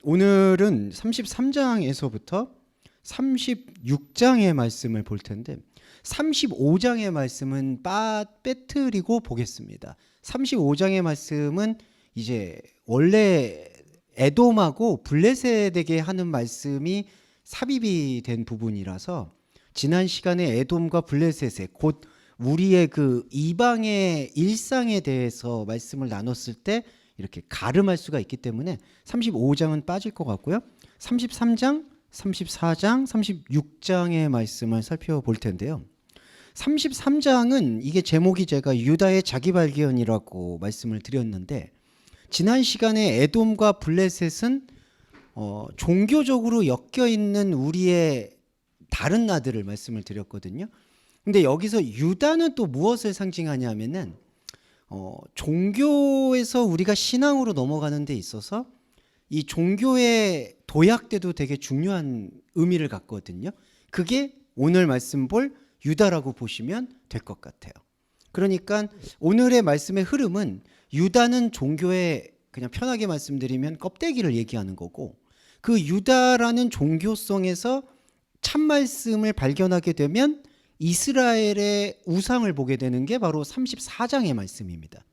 오늘은 33장에서부터 36장의 말씀을 볼 텐데 35장의 말씀은 빼뜨리고 보겠습니다. 35장의 말씀은 이제 원래 에돔하고 블레셋에게 하는 말씀이 삽입이 된 부분이라서 지난 시간에 에돔과 블레셋의 곧 우리의 그 이방의 일상에 대해서 말씀을 나눴을 때 이렇게 가름할 수가 있기 때문에 35장은 빠질 것 같고요. 33장, 34장, 36장의 말씀을 살펴볼 텐데요. 33장은 이게 제목이 제가 유다의 자기 발견이라고 말씀을 드렸는데 지난 시간에 에돔과 블레셋은 종교적으로 엮여 있는 우리의 다른 나들을 말씀을 드렸거든요. 근데 여기서 유다는 또 무엇을 상징하냐면은 종교에서 우리가 신앙으로 넘어가는 데 있어서 이 종교의 도약 때도 되게 중요한 의미를 갖거든요. 그게 오늘 말씀 볼 유다라고 보시면 될 것 같아요. 그러니까 오늘의 말씀의 흐름은 유다는 종교의 그냥 편하게 말씀드리면 껍데기를 얘기하는 거고 그 유다라는 종교성에서 참 말씀을 발견하게 되면 이스라엘의 우상을 보게 되는 게 바로 34장의 말씀입니다.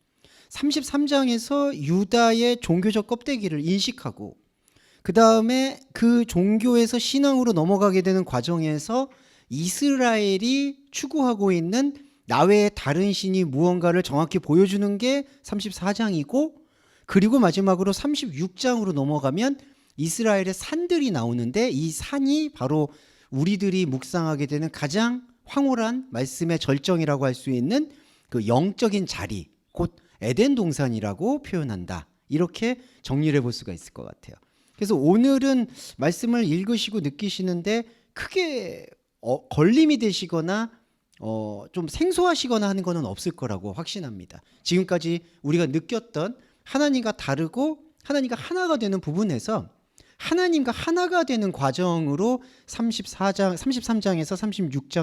33장에서 유다의 종교적 껍데기를 인식하고 그 다음에 그 종교에서 신앙으로 넘어가게 되는 과정에서 이스라엘이 추구하고 있는 나 외에 다른 신이 무언가를 정확히 보여주는 게 34장이고 그리고 마지막으로 36장으로 넘어가면 이스라엘의 산들이 나오는데 이 산이 바로 우리들이 묵상하게 되는 가장 황홀한 말씀의 절정이라고 할 수 있는 그 영적인 자리, 곧 에덴 동산이라고 표현한다. 이렇게 정리를 해볼 수가 있을 것 같아요. 그래서 오늘은 말씀을 읽으시고 느끼시는데 크게 걸림이 되시거나 좀 생소하시거나 하는 것은 없을 거라고 확신합니다. 지금까지 우리가 느꼈던 하나님과 다르고 하나님과 하나가 되는 부분에서 하나님과 하나가 되는 과정으로 33장에서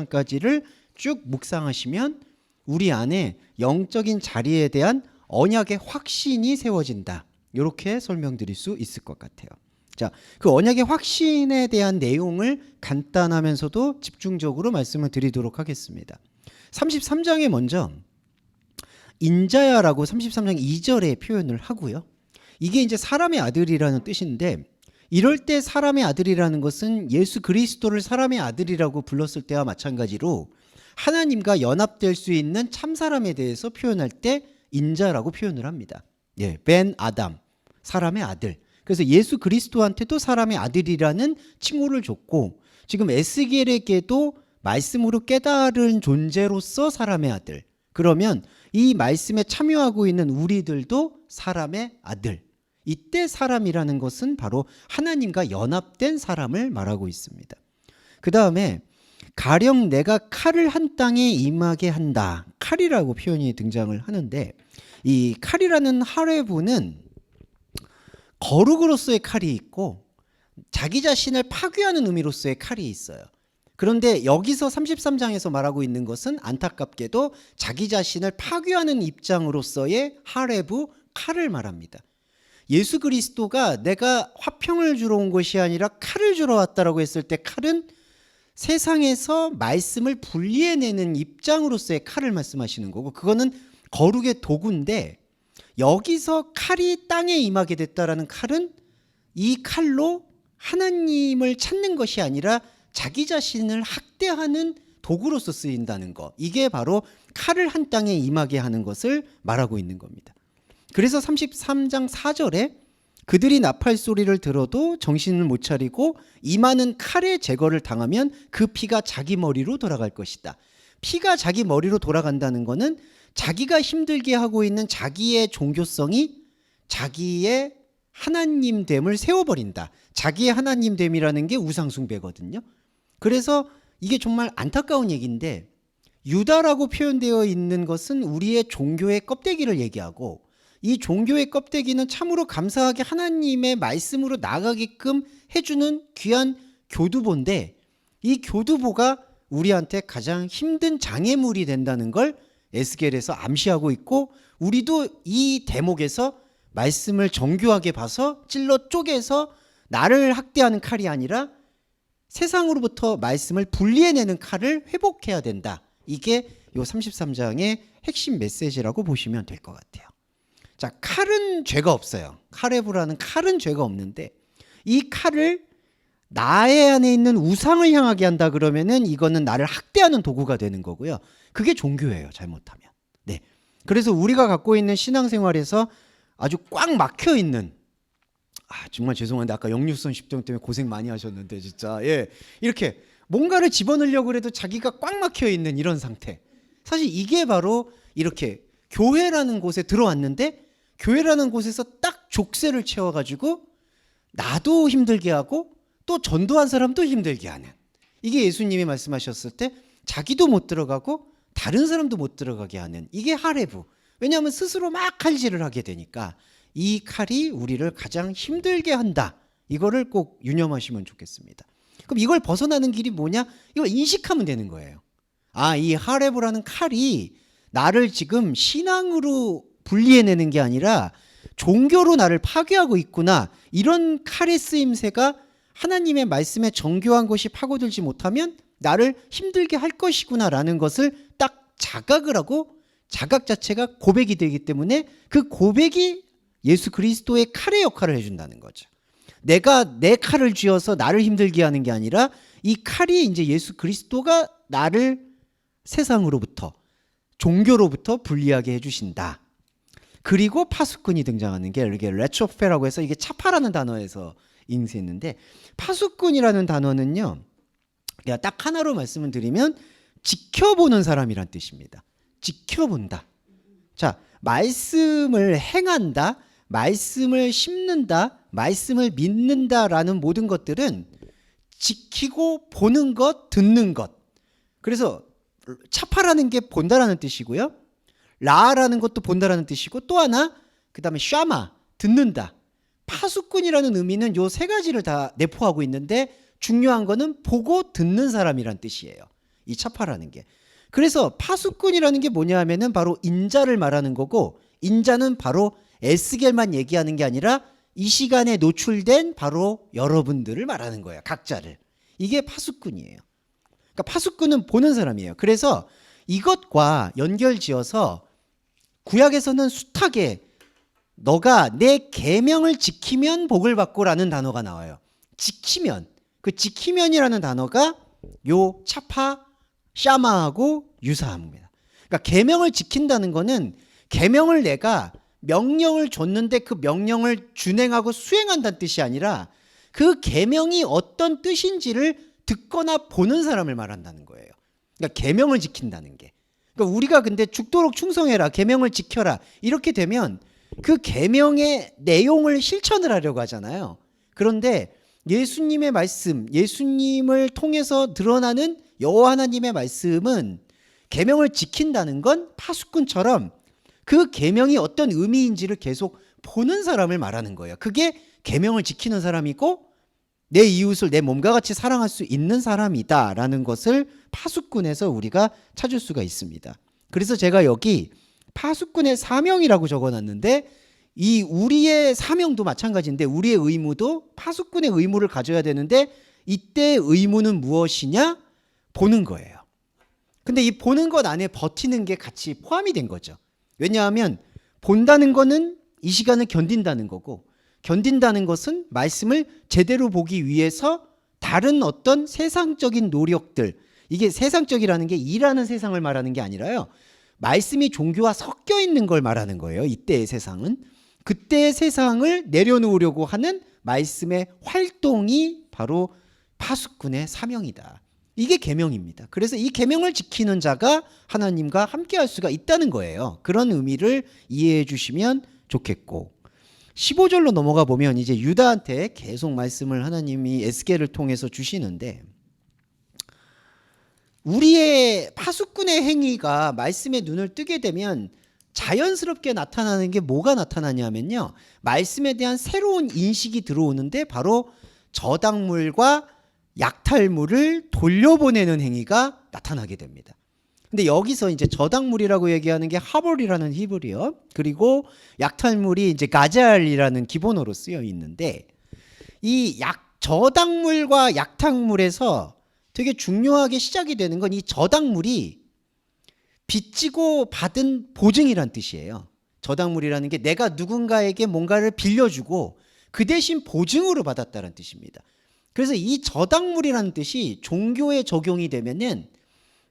36장까지를 쭉 묵상하시면 우리 안에 영적인 자리에 대한 언약의 확신이 세워진다. 이렇게 설명드릴 수 있을 것 같아요. 자, 그 언약의 확신에 대한 내용을 간단하면서도 집중적으로 말씀을 드리도록 하겠습니다. 33장에 먼저 인자야라고 33장 2절에 표현을 하고요. 이게 이제 사람의 아들이라는 뜻인데 이럴 때 사람의 아들이라는 것은 예수 그리스도를 사람의 아들이라고 불렀을 때와 마찬가지로 하나님과 연합될 수 있는 참사람에 대해서 표현할 때 인자라고 표현을 합니다. 예, 벤 아담, 사람의 아들. 그래서 예수 그리스도한테도 사람의 아들이라는 칭호를 줬고 지금 에스겔에게도 말씀으로 깨달은 존재로서 사람의 아들. 그러면 이 말씀에 참여하고 있는 우리들도 사람의 아들. 이때 사람이라는 것은 바로 하나님과 연합된 사람을 말하고 있습니다. 그 다음에 가령 내가 칼을 한 땅에 임하게 한다. 칼이라고 표현이 등장을 하는데 이 칼이라는 하레부는 거룩으로서의 칼이 있고 자기 자신을 파괴하는 의미로서의 칼이 있어요. 그런데 여기서 33장에서 말하고 있는 것은 안타깝게도 자기 자신을 파괴하는 입장으로서의 하레부 칼을 말합니다. 예수 그리스도가 내가 화평을 주러 온 것이 아니라 칼을 주러 왔다라고 했을 때 칼은 세상에서 말씀을 분리해내는 입장으로서의 칼을 말씀하시는 거고 그거는 거룩의 도구인데 여기서 칼이 땅에 임하게 됐다라는 칼은 이 칼로 하나님을 찾는 것이 아니라 자기 자신을 학대하는 도구로서 쓰인다는 거. 이게 바로 칼을 한 땅에 임하게 하는 것을 말하고 있는 겁니다. 그래서 33장 4절에 그들이 나팔 소리를 들어도 정신을 못 차리고 임하는 칼의 제거를 당하면 그 피가 자기 머리로 돌아갈 것이다. 피가 자기 머리로 돌아간다는 것은 자기가 힘들게 하고 있는 자기의 종교성이 자기의 하나님됨을 세워버린다. 자기의 하나님됨이라는 게 우상숭배거든요. 그래서 이게 정말 안타까운 얘기인데 유다라고 표현되어 있는 것은 우리의 종교의 껍데기를 얘기하고 이 종교의 껍데기는 참으로 감사하게 하나님의 말씀으로 나가게끔 해주는 귀한 교두보인데 이 교두보가 우리한테 가장 힘든 장애물이 된다는 걸 에스겔에서 암시하고 있고 우리도 이 대목에서 말씀을 정교하게 봐서 찔러 쪼개서 나를 학대하는 칼이 아니라 세상으로부터 말씀을 분리해내는 칼을 회복해야 된다. 이게 요 33장의 핵심 메시지라고 보시면 될 것 같아요. 자, 칼은 죄가 없어요. 카레브라는 칼은 죄가 없는데 이 칼을 나의 안에 있는 우상을 향하게 한다 그러면은 이거는 나를 학대하는 도구가 되는 거고요. 그게 종교예요, 잘못하면. 네. 그래서 우리가 갖고 있는 신앙생활에서 아주 꽉 막혀 있는, 정말 죄송한데 아까 역류성 십종 때문에 고생 많이 하셨는데 진짜, 이렇게 뭔가를 집어넣으려고 해도 자기가 꽉 막혀 있는 이런 상태. 사실 이게 바로 이렇게 교회라는 곳에 들어왔는데 교회라는 곳에서 딱 족쇄를 채워가지고 나도 힘들게 하고 또 전도한 사람도 힘들게 하는, 이게 예수님이 말씀하셨을 때 자기도 못 들어가고 다른 사람도 못 들어가게 하는, 이게 하레브. 왜냐하면 스스로 막 칼질을 하게 되니까 이 칼이 우리를 가장 힘들게 한다. 이거를 꼭 유념하시면 좋겠습니다. 그럼 이걸 벗어나는 길이 뭐냐? 이걸 인식하면 되는 거예요. 이 하레브라는 칼이 나를 지금 신앙으로 분리해내는 게 아니라 종교로 나를 파괴하고 있구나. 이런 칼의 쓰임새가 하나님의 말씀에 정교한 것이 파고들지 못하면 나를 힘들게 할 것이구나라는 것을 딱 자각을 하고, 자각 자체가 고백이 되기 때문에 그 고백이 예수 그리스도의 칼의 역할을 해준다는 거죠. 내가 내 칼을 쥐어서 나를 힘들게 하는 게 아니라 이 칼이 이제 예수 그리스도가 나를 세상으로부터, 종교로부터 분리하게 해주신다. 그리고 파수꾼이 등장하는 게 이게 레초페라고 해서, 이게 차파라는 단어에서 잉세했는데, 파수꾼이라는 단어는요, 그냥 딱 하나로 말씀을 드리면 지켜보는 사람이란 뜻입니다. 지켜본다. 자, 말씀을 행한다, 말씀을 심는다, 말씀을 믿는다라는 모든 것들은 지키고 보는 것, 듣는 것. 그래서 차파라는 게 본다라는 뜻이고요, 라라는 것도 본다라는 뜻이고, 또 하나 그 다음에 샤마, 듣는다. 파수꾼이라는 의미는 요 세 가지를 다 내포하고 있는데 중요한 거는 보고 듣는 사람이란 뜻이에요, 이 차파라는 게. 그래서 파수꾼이라는 게 뭐냐 하면은 바로 인자를 말하는 거고, 인자는 바로 에스겔만 얘기하는 게 아니라 이 시간에 노출된 바로 여러분들을 말하는 거예요, 각자를. 이게 파수꾼이에요. 그러니까 파수꾼은 보는 사람이에요. 그래서 이것과 연결지어서 구약에서는 숱하게 너가 내 계명을 지키면 복을 받고라는 단어가 나와요. 지키면. 그 지키면이라는 단어가 요 차파 샤마하고 유사합니다. 그러니까 계명을 지킨다는 거는 계명을 내가 명령을 줬는데 그 명령을 준행하고 수행한다는 뜻이 아니라 그 계명이 어떤 뜻인지를 듣거나 보는 사람을 말한다는 거예요. 그러니까 계명을 지킨다는 게. 그러니까 우리가 근데 죽도록 충성해라, 계명을 지켜라, 이렇게 되면 그 계명의 내용을 실천을 하려고 하잖아요. 그런데 예수님의 말씀, 예수님을 통해서 드러나는 여호와 하나님의 말씀은, 계명을 지킨다는 건 파수꾼처럼 그 계명이 어떤 의미인지를 계속 보는 사람을 말하는 거예요. 그게 계명을 지키는 사람이고 내 이웃을 내 몸과 같이 사랑할 수 있는 사람이다라는 것을 파수꾼에서 우리가 찾을 수가 있습니다. 그래서 제가 여기 파수꾼의 사명이라고 적어놨는데, 이 우리의 사명도 마찬가지인데 우리의 의무도 파수꾼의 의무를 가져야 되는데, 이때의 의무는 무엇이냐? 보는 거예요. 근데 이 보는 것 안에 버티는 게 같이 포함이 된 거죠. 왜냐하면 본다는 거는 이 시간을 견딘다는 거고, 견딘다는 것은 말씀을 제대로 보기 위해서 다른 어떤 세상적인 노력들, 이게 세상적이라는 게 일하는 세상을 말하는 게 아니라요, 말씀이 종교와 섞여 있는 걸 말하는 거예요. 이때의 세상은. 그때의 세상을 내려놓으려고 하는 말씀의 활동이 바로 파수꾼의 사명이다. 이게 계명입니다. 그래서 이 계명을 지키는 자가 하나님과 함께 할 수가 있다는 거예요. 그런 의미를 이해해 주시면 좋겠고, 15절로 넘어가 보면 이제 유다한테 계속 말씀을 하나님이 에스겔을 통해서 주시는데, 우리의 파수꾼의 행위가 말씀에 눈을 뜨게 되면 자연스럽게 나타나는 게 뭐가 나타나냐면요, 말씀에 대한 새로운 인식이 들어오는데 바로 저당물과 약탈물을 돌려보내는 행위가 나타나게 됩니다. 근데 여기서 이제 저당물이라고 얘기하는 게 하볼이라는 히브리어, 그리고 약탈물이 이제 가잘이라는 기본어로 쓰여 있는데, 이 저당물과 약탕물에서 되게 중요하게 시작이 되는 건 이 저당물이 빚지고 받은 보증이란 뜻이에요. 저당물이라는 게 내가 누군가에게 뭔가를 빌려주고 그 대신 보증으로 받았다는 뜻입니다. 그래서 이 저당물이라는 뜻이 종교에 적용이 되면은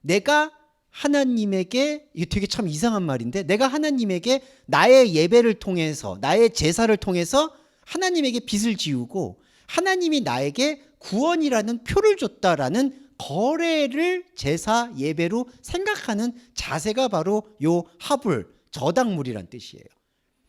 내가 하나님에게, 이게 되게 참 이상한 말인데, 내가 하나님에게 나의 예배를 통해서, 나의 제사를 통해서 하나님에게 빚을 지우고 하나님이 나에게 구원이라는 표를 줬다라는 거래를 제사 예배로 생각하는 자세가 바로 요 하불, 저당물이란 뜻이에요.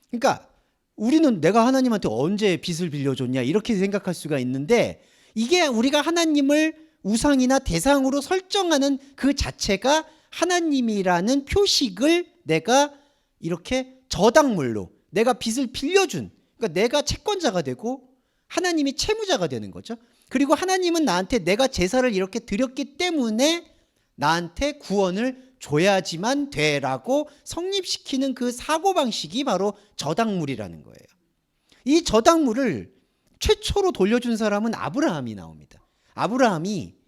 그러니까 우리는 내가 하나님한테 언제 빚을 빌려줬냐 이렇게 생각할 수가 있는데, 이게 우리가 하나님을 우상이나 대상으로 설정하는 그 자체가 하나님이라는 표식을 내가 이렇게 저당물로, 내가 빚을 빌려준, 그러니까 내가 채권자가 되고 하나님이 채무자가 되는 거죠. 그리고 하나님은 나한테 내가 제사를 이렇게 드렸기 때문에 나한테 구원을 줘야지만 돼라고 성립시키는 그 사고방식이 바로 저당물이라는 거예요. 이 저당물을 최초로 돌려준 사람은 아브라함이 나옵니다. 아브라함이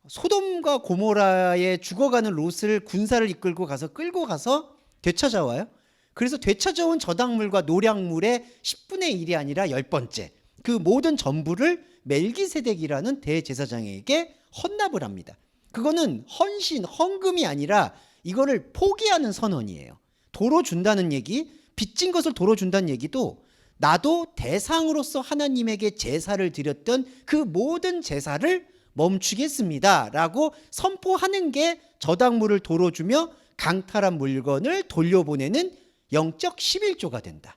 소돔과 고모라에 죽어가는 롯을 군사를 이끌고 가서 끌고 가서 되찾아와요. 그래서 되찾아온 저당물과 노략물의 10분의 1이 아니라 10번째, 그 모든 전부를 멜기세덱이라는 대제사장에게 헌납을 합니다. 그거는 헌신, 헌금이 아니라 이거를 포기하는 선언이에요. 도로 준다는 얘기, 빚진 것을 도로 준다는 얘기도 나도 대상으로서 하나님에게 제사를 드렸던 그 모든 제사를 멈추겠습니다 라고 선포하는 게 저당물을 도로 주며 강탈한 물건을 돌려보내는 영적 11조가 된다.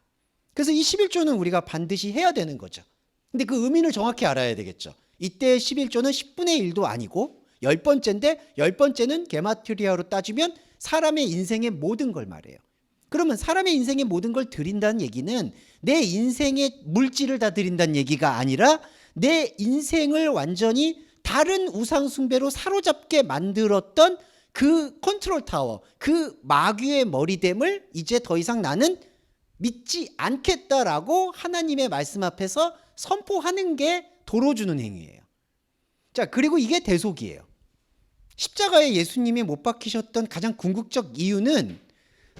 그래서 이 11조는 우리가 반드시 해야 되는 거죠. 근데 그 의미를 정확히 알아야 되겠죠. 이때의 11조는 10분의 1도 아니고 10번째인데 10번째는 게마트리아로 따지면 사람의 인생의 모든 걸 말해요. 그러면 사람의 인생의 모든 걸 드린다는 얘기는 내 인생의 물질을 다 드린다는 얘기가 아니라 내 인생을 완전히 다른 우상 숭배로 사로잡게 만들었던 그 컨트롤 타워, 그 마귀의 머리됨을 이제 더 이상 나는 믿지 않겠다라고 하나님의 말씀 앞에서 선포하는 게 도로 주는 행위예요. 자, 그리고 이게 대속이에요. 십자가에 예수님이 못 박히셨던 가장 궁극적 이유는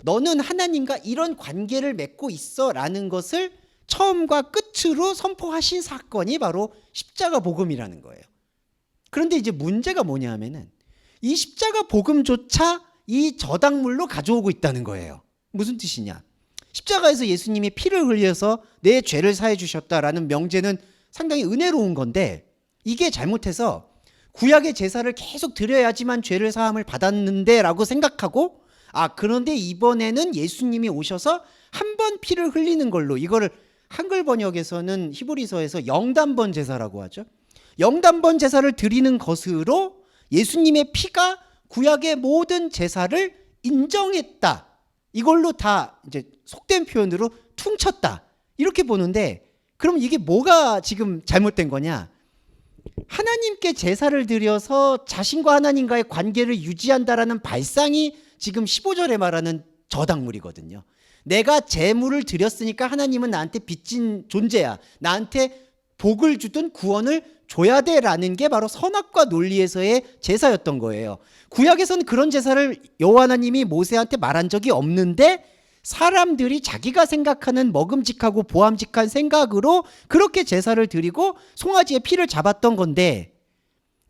너는 하나님과 이런 관계를 맺고 있어 라는 것을 처음과 끝으로 선포하신 사건이 바로 십자가 복음이라는 거예요. 그런데 이제 문제가 뭐냐 하면은 이 십자가 복음조차 이 저당물로 가져오고 있다는 거예요. 무슨 뜻이냐? 십자가에서 예수님이 피를 흘려서 내 죄를 사해 주셨다라는 명제는 상당히 은혜로운 건데, 이게 잘못해서 구약의 제사를 계속 드려야지만 죄를 사함을 받았는데 라고 생각하고, 그런데 이번에는 예수님이 오셔서 한 번 피를 흘리는 걸로, 이거를 한글 번역에서는 히브리서에서 영단번 제사라고 하죠. 영단번 제사를 드리는 것으로 예수님의 피가 구약의 모든 제사를 인정했다. 이걸로 다 이제 속된 표현으로 퉁쳤다. 이렇게 보는데, 그럼 이게 뭐가 지금 잘못된 거냐? 하나님께 제사를 드려서 자신과 하나님과의 관계를 유지한다라는 발상이 지금 15절에 말하는 저당물이거든요. 내가 제물을 드렸으니까 하나님은 나한테 빚진 존재야. 나한테 복을 주든 구원을 줘야 돼라는 게 바로 선악과 논리에서의 제사였던 거예요. 구약에서는 그런 제사를 여호와 하나님이 모세한테 말한 적이 없는데, 사람들이 자기가 생각하는 먹음직하고 보암직한 생각으로 그렇게 제사를 드리고 송아지의 피를 잡았던 건데,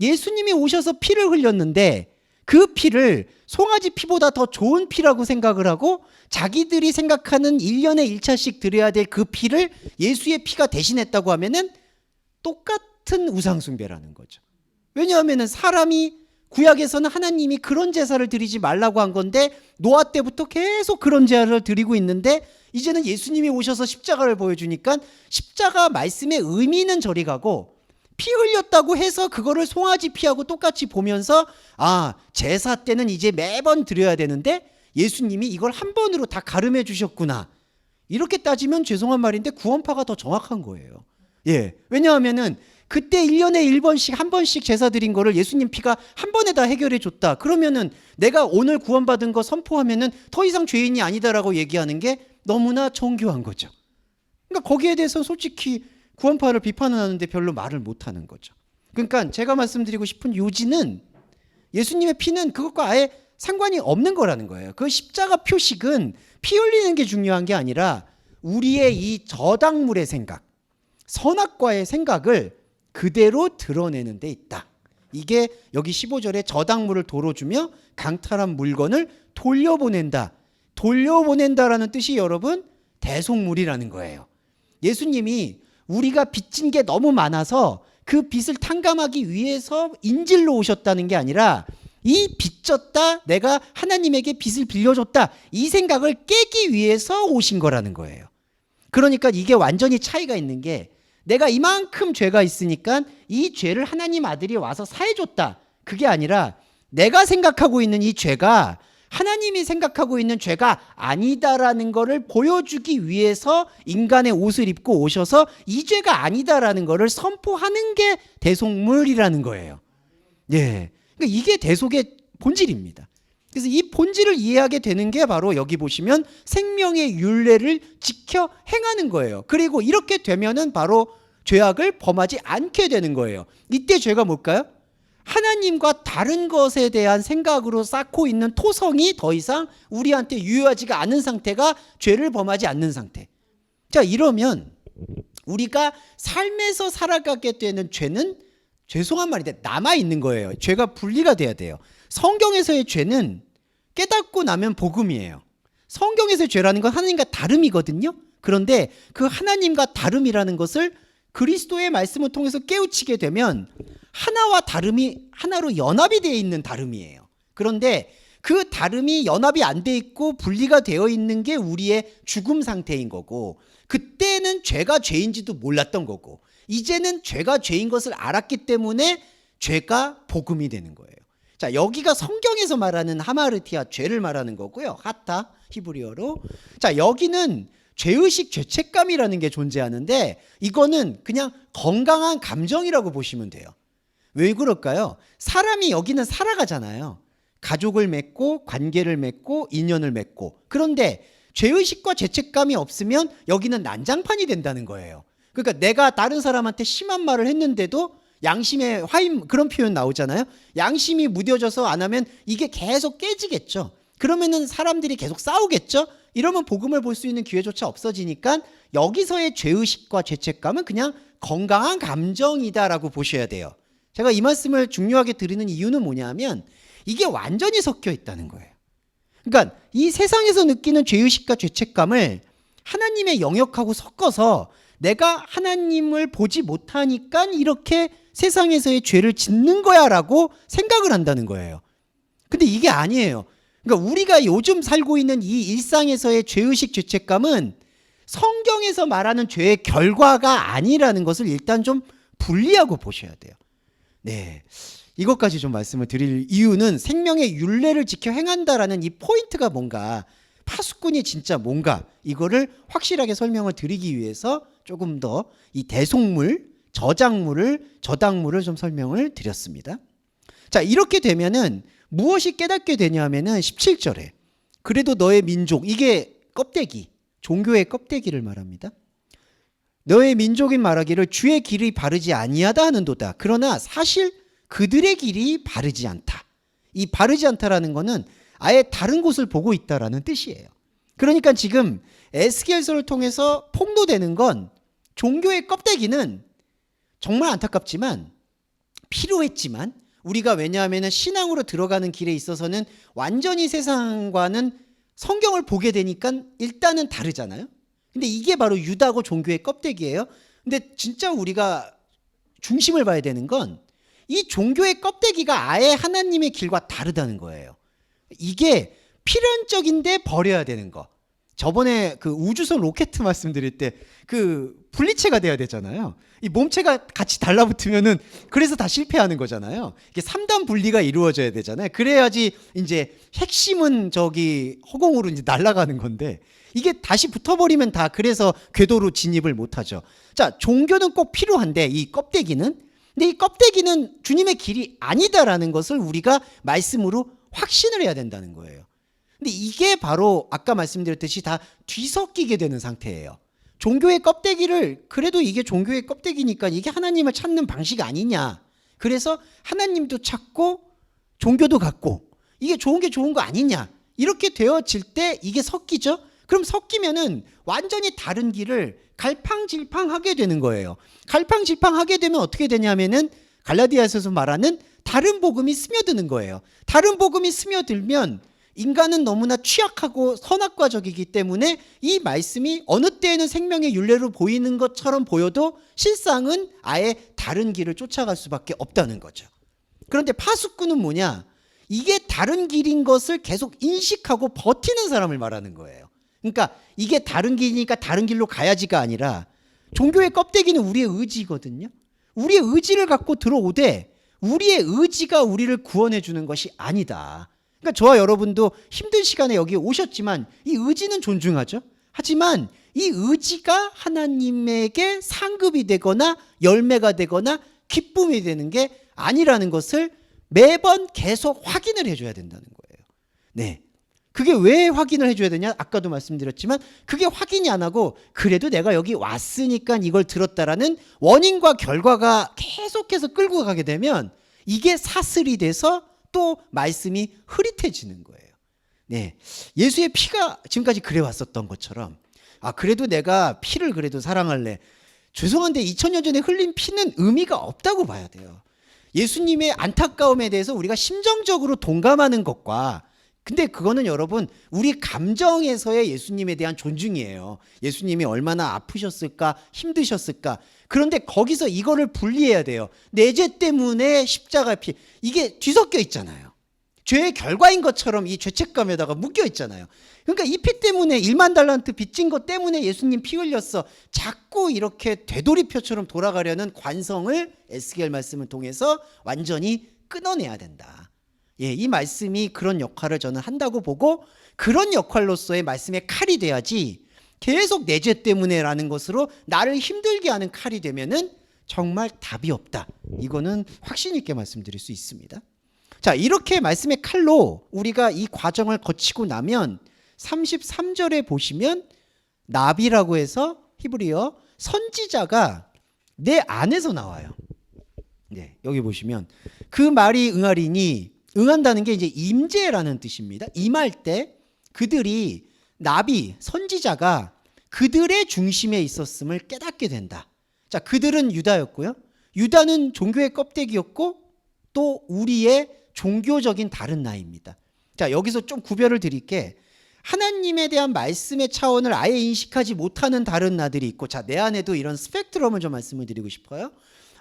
예수님이 오셔서 피를 흘렸는데 그 피를 송아지 피보다 더 좋은 피라고 생각을 하고 자기들이 생각하는 1년에 1차씩 드려야 될 그 피를 예수의 피가 대신했다고 하면은 똑같은 우상숭배라는 거죠. 왜냐하면 사람이 구약에서는 하나님이 그런 제사를 드리지 말라고 한 건데 노아 때부터 계속 그런 제사를 드리고 있는데, 이제는 예수님이 오셔서 십자가를 보여주니까 십자가 말씀의 의미는 저리 가고 피 흘렸다고 해서 그거를 송아지 피하고 똑같이 보면서 제사 때는 이제 매번 드려야 되는데 예수님이 이걸 한 번으로 다 가름해 주셨구나. 이렇게 따지면 죄송한 말인데 구원파가 더 정확한 거예요. 예. 왜냐하면은 그때 1년에 1번씩 한 번씩 제사 드린 거를 예수님 피가 한 번에 다 해결해 줬다. 그러면은 내가 오늘 구원받은 거 선포하면은 더 이상 죄인이 아니다라고 얘기하는 게 너무나 정교한 거죠. 그러니까 거기에 대해서 솔직히 구원파를 비판을 하는데 별로 말을 못하는 거죠. 그러니까 제가 말씀드리고 싶은 요지는 예수님의 피는 그것과 아예 상관이 없는 거라는 거예요. 그 십자가 표식은 피 흘리는 게 중요한 게 아니라 우리의 이 저당물의 생각, 선악과의 생각을 그대로 드러내는 데 있다. 이게 여기 15절에 저당물을 도로 주며 강탈한 물건을 돌려보낸다. 돌려보낸다라는 뜻이 여러분 대속물이라는 거예요. 예수님이 우리가 빚진 게 너무 많아서 그 빚을 탕감하기 위해서 인질로 오셨다는 게 아니라 이 빚졌다, 내가 하나님에게 빚을 빌려줬다, 이 생각을 깨기 위해서 오신 거라는 거예요. 그러니까 이게 완전히 차이가 있는 게 내가 이만큼 죄가 있으니까 이 죄를 하나님 아들이 와서 사해줬다. 그게 아니라 내가 생각하고 있는 이 죄가 하나님이 생각하고 있는 죄가 아니다라는 것을 보여주기 위해서 인간의 옷을 입고 오셔서 이 죄가 아니다라는 것을 선포하는 게 대속물이라는 거예요. 예. 그러니까 이게 대속의 본질입니다. 그래서 이 본질을 이해하게 되는 게 바로 여기 보시면 생명의 율례를 지켜 행하는 거예요. 그리고 이렇게 되면은 바로 죄악을 범하지 않게 되는 거예요. 이때 죄가 뭘까요? 하나님과 다른 것에 대한 생각으로 쌓고 있는 토성이 더 이상 우리한테 유효하지가 않은 상태가 죄를 범하지 않는 상태. 자, 이러면 우리가 삶에서 살아가게 되는 죄는 죄송한 말인데 남아있는 거예요. 죄가 분리가 돼야 돼요. 성경에서의 죄는 깨닫고 나면 복음이에요. 성경에서의 죄라는 건 하나님과 다름이거든요. 그런데 그 하나님과 다름이라는 것을 그리스도의 말씀을 통해서 깨우치게 되면 하나와 다름이 하나로 연합이 되어 있는 다름이에요. 그런데 그 다름이 연합이 안 돼 있고 분리가 되어 있는 게 우리의 죽음 상태인 거고, 그때는 죄가 죄인지도 몰랐던 거고, 이제는 죄가 죄인 것을 알았기 때문에 죄가 복음이 되는 거예요. 자, 여기가 성경에서 말하는 하마르티아, 죄를 말하는 거고요. 하타, 히브리어로. 자, 여기는 죄의식, 죄책감이라는 게 존재하는데 이거는 그냥 건강한 감정이라고 보시면 돼요. 왜 그럴까요? 사람이 여기는 살아가잖아요. 가족을 맺고 관계를 맺고 인연을 맺고. 그런데 죄의식과 죄책감이 없으면 여기는 난장판이 된다는 거예요. 그러니까 내가 다른 사람한테 심한 말을 했는데도 양심의 화임, 그런 표현 나오잖아요. 양심이 무뎌져서 안 하면 이게 계속 깨지겠죠. 그러면은 사람들이 계속 싸우겠죠. 이러면 복음을 볼 수 있는 기회조차 없어지니까 여기서의 죄의식과 죄책감은 그냥 건강한 감정이다라고 보셔야 돼요. 제가 이 말씀을 중요하게 드리는 이유는 뭐냐면 이게 완전히 섞여 있다는 거예요. 그러니까 이 세상에서 느끼는 죄의식과 죄책감을 하나님의 영역하고 섞어서 내가 하나님을 보지 못하니까 이렇게 세상에서의 죄를 짓는 거야 라고 생각을 한다는 거예요. 근데 이게 아니에요. 그러니까 우리가 요즘 살고 있는 이 일상에서의 죄의식, 죄책감은 성경에서 말하는 죄의 결과가 아니라는 것을 일단 좀 분리하고 보셔야 돼요. 네, 이것까지 좀 말씀을 드릴 이유는 생명의 율례를 지켜 행한다라는 이 포인트가 뭔가, 파수꾼이 진짜 뭔가, 이거를 확실하게 설명을 드리기 위해서 조금 더 이 대속물, 저당물을 좀 설명을 드렸습니다. 자, 이렇게 되면은 무엇이 깨닫게 되냐면은 17절에 그래도 너의 민족, 이게 껍데기, 종교의 껍데기를 말합니다. 너의 민족인 말하기를 주의 길이 바르지 아니하다 하는도다. 그러나 사실 그들의 길이 바르지 않다. 이 바르지 않다라는 거는 아예 다른 곳을 보고 있다라는 뜻이에요. 그러니까 지금 에스겔서를 통해서 폭로되는 건 종교의 껍데기는 정말 안타깝지만 필요했지만 우리가, 왜냐하면 신앙으로 들어가는 길에 있어서는 완전히 세상과는 성경을 보게 되니까 일단은 다르잖아요. 근데 이게 바로 유다고 종교의 껍데기예요. 근데 진짜 우리가 중심을 봐야 되는 건 이 종교의 껍데기가 아예 하나님의 길과 다르다는 거예요. 이게 필연적인데 버려야 되는 거. 저번에 그 우주선 로켓 말씀드릴 때 그 분리체가 돼야 되잖아요. 이 몸체가 같이 달라붙으면은 그래서 다 실패하는 거잖아요. 이게 3단 분리가 이루어져야 되잖아요. 그래야지 이제 핵심은 저기 허공으로 이제 날아가는 건데 이게 다시 붙어버리면 다 그래서 궤도로 진입을 못하죠. 자, 종교는 꼭 필요한데 이 껍데기는, 근데 이 껍데기는 주님의 길이 아니다라는 것을 우리가 말씀으로 확신을 해야 된다는 거예요. 근데 이게 바로 아까 말씀드렸듯이 다 뒤섞이게 되는 상태예요. 종교의 껍데기를 그래도 이게 종교의 껍데기니까 이게 하나님을 찾는 방식 아니냐. 그래서 하나님도 찾고 종교도 갖고 이게 좋은 게 좋은 거 아니냐. 이렇게 되어질 때 이게 섞이죠. 그럼 섞이면은 완전히 다른 길을 갈팡질팡하게 되는 거예요. 갈팡질팡하게 되면 어떻게 되냐면은 갈라디아서에서 말하는 다른 복음이 스며드는 거예요. 다른 복음이 스며들면 인간은 너무나 취약하고 선악과적이기 때문에 이 말씀이 어느 때에는 생명의 윤례로 보이는 것처럼 보여도 실상은 아예 다른 길을 쫓아갈 수밖에 없다는 거죠. 그런데 파수꾼은 뭐냐? 이게 다른 길인 것을 계속 인식하고 버티는 사람을 말하는 거예요. 그러니까 이게 다른 길이니까 다른 길로 가야지가 아니라 종교의 껍데기는 우리의 의지거든요. 우리의 의지를 갖고 들어오되 우리의 의지가 우리를 구원해 주는 것이 아니다. 그러니까 저와 여러분도 힘든 시간에 여기 오셨지만 이 의지는 존중하죠. 하지만 이 의지가 하나님에게 상급이 되거나 열매가 되거나 기쁨이 되는 게 아니라는 것을 매번 계속 확인을 해줘야 된다는 거예요. 네. 그게 왜 확인을 해줘야 되냐? 아까도 말씀드렸지만 그게 확인이 안 하고 그래도 내가 여기 왔으니까 이걸 들었다라는 원인과 결과가 계속해서 끌고 가게 되면 이게 사슬이 돼서 또 말씀이 흐릿해지는 거예요. 네. 예수의 피가 지금까지 그래 왔었던 것처럼 그래도 내가 피를 그래도 사랑할래. 죄송한데 2000년 전에 흘린 피는 의미가 없다고 봐야 돼요. 예수님의 안타까움에 대해서 우리가 심정적으로 동감하는 것과 근데 그거는 여러분 우리 감정에서의 예수님에 대한 존중이에요. 예수님이 얼마나 아프셨을까 힘드셨을까. 그런데 거기서 이거를 분리해야 돼요. 내 죄 때문에 십자가 피 이게 뒤섞여 있잖아요. 죄의 결과인 것처럼 이 죄책감에다가 묶여 있잖아요. 그러니까 이 피 때문에 1만 달란트 빚진 것 때문에 예수님 피 흘렸어. 자꾸 이렇게 되돌이표처럼 돌아가려는 관성을 에스겔 말씀을 통해서 완전히 끊어내야 된다. 예, 이 말씀이 그런 역할을 저는 한다고 보고 그런 역할로서의 말씀의 칼이 돼야지 계속 내 죄 때문에라는 것으로 나를 힘들게 하는 칼이 되면은 정말 답이 없다. 이거는 확신 있게 말씀드릴 수 있습니다. 자, 이렇게 말씀의 칼로 우리가 이 과정을 거치고 나면 33절에 보시면 나비라고 해서 히브리어 선지자가 내 안에서 나와요. 네, 여기 보시면 그 말이 응하리니 응한다는 게 이제 임재라는 뜻입니다. 임할 때 그들이 나비, 선지자가 그들의 중심에 있었음을 깨닫게 된다. 자, 그들은 유다였고요. 유다는 종교의 껍데기였고 또 우리의 종교적인 다른 나입니다. 자, 여기서 좀 구별을 드릴게. 하나님에 대한 말씀의 차원을 아예 인식하지 못하는 다른 나들이 있고, 자, 내 안에도 이런 스펙트럼을 좀 말씀을 드리고 싶어요.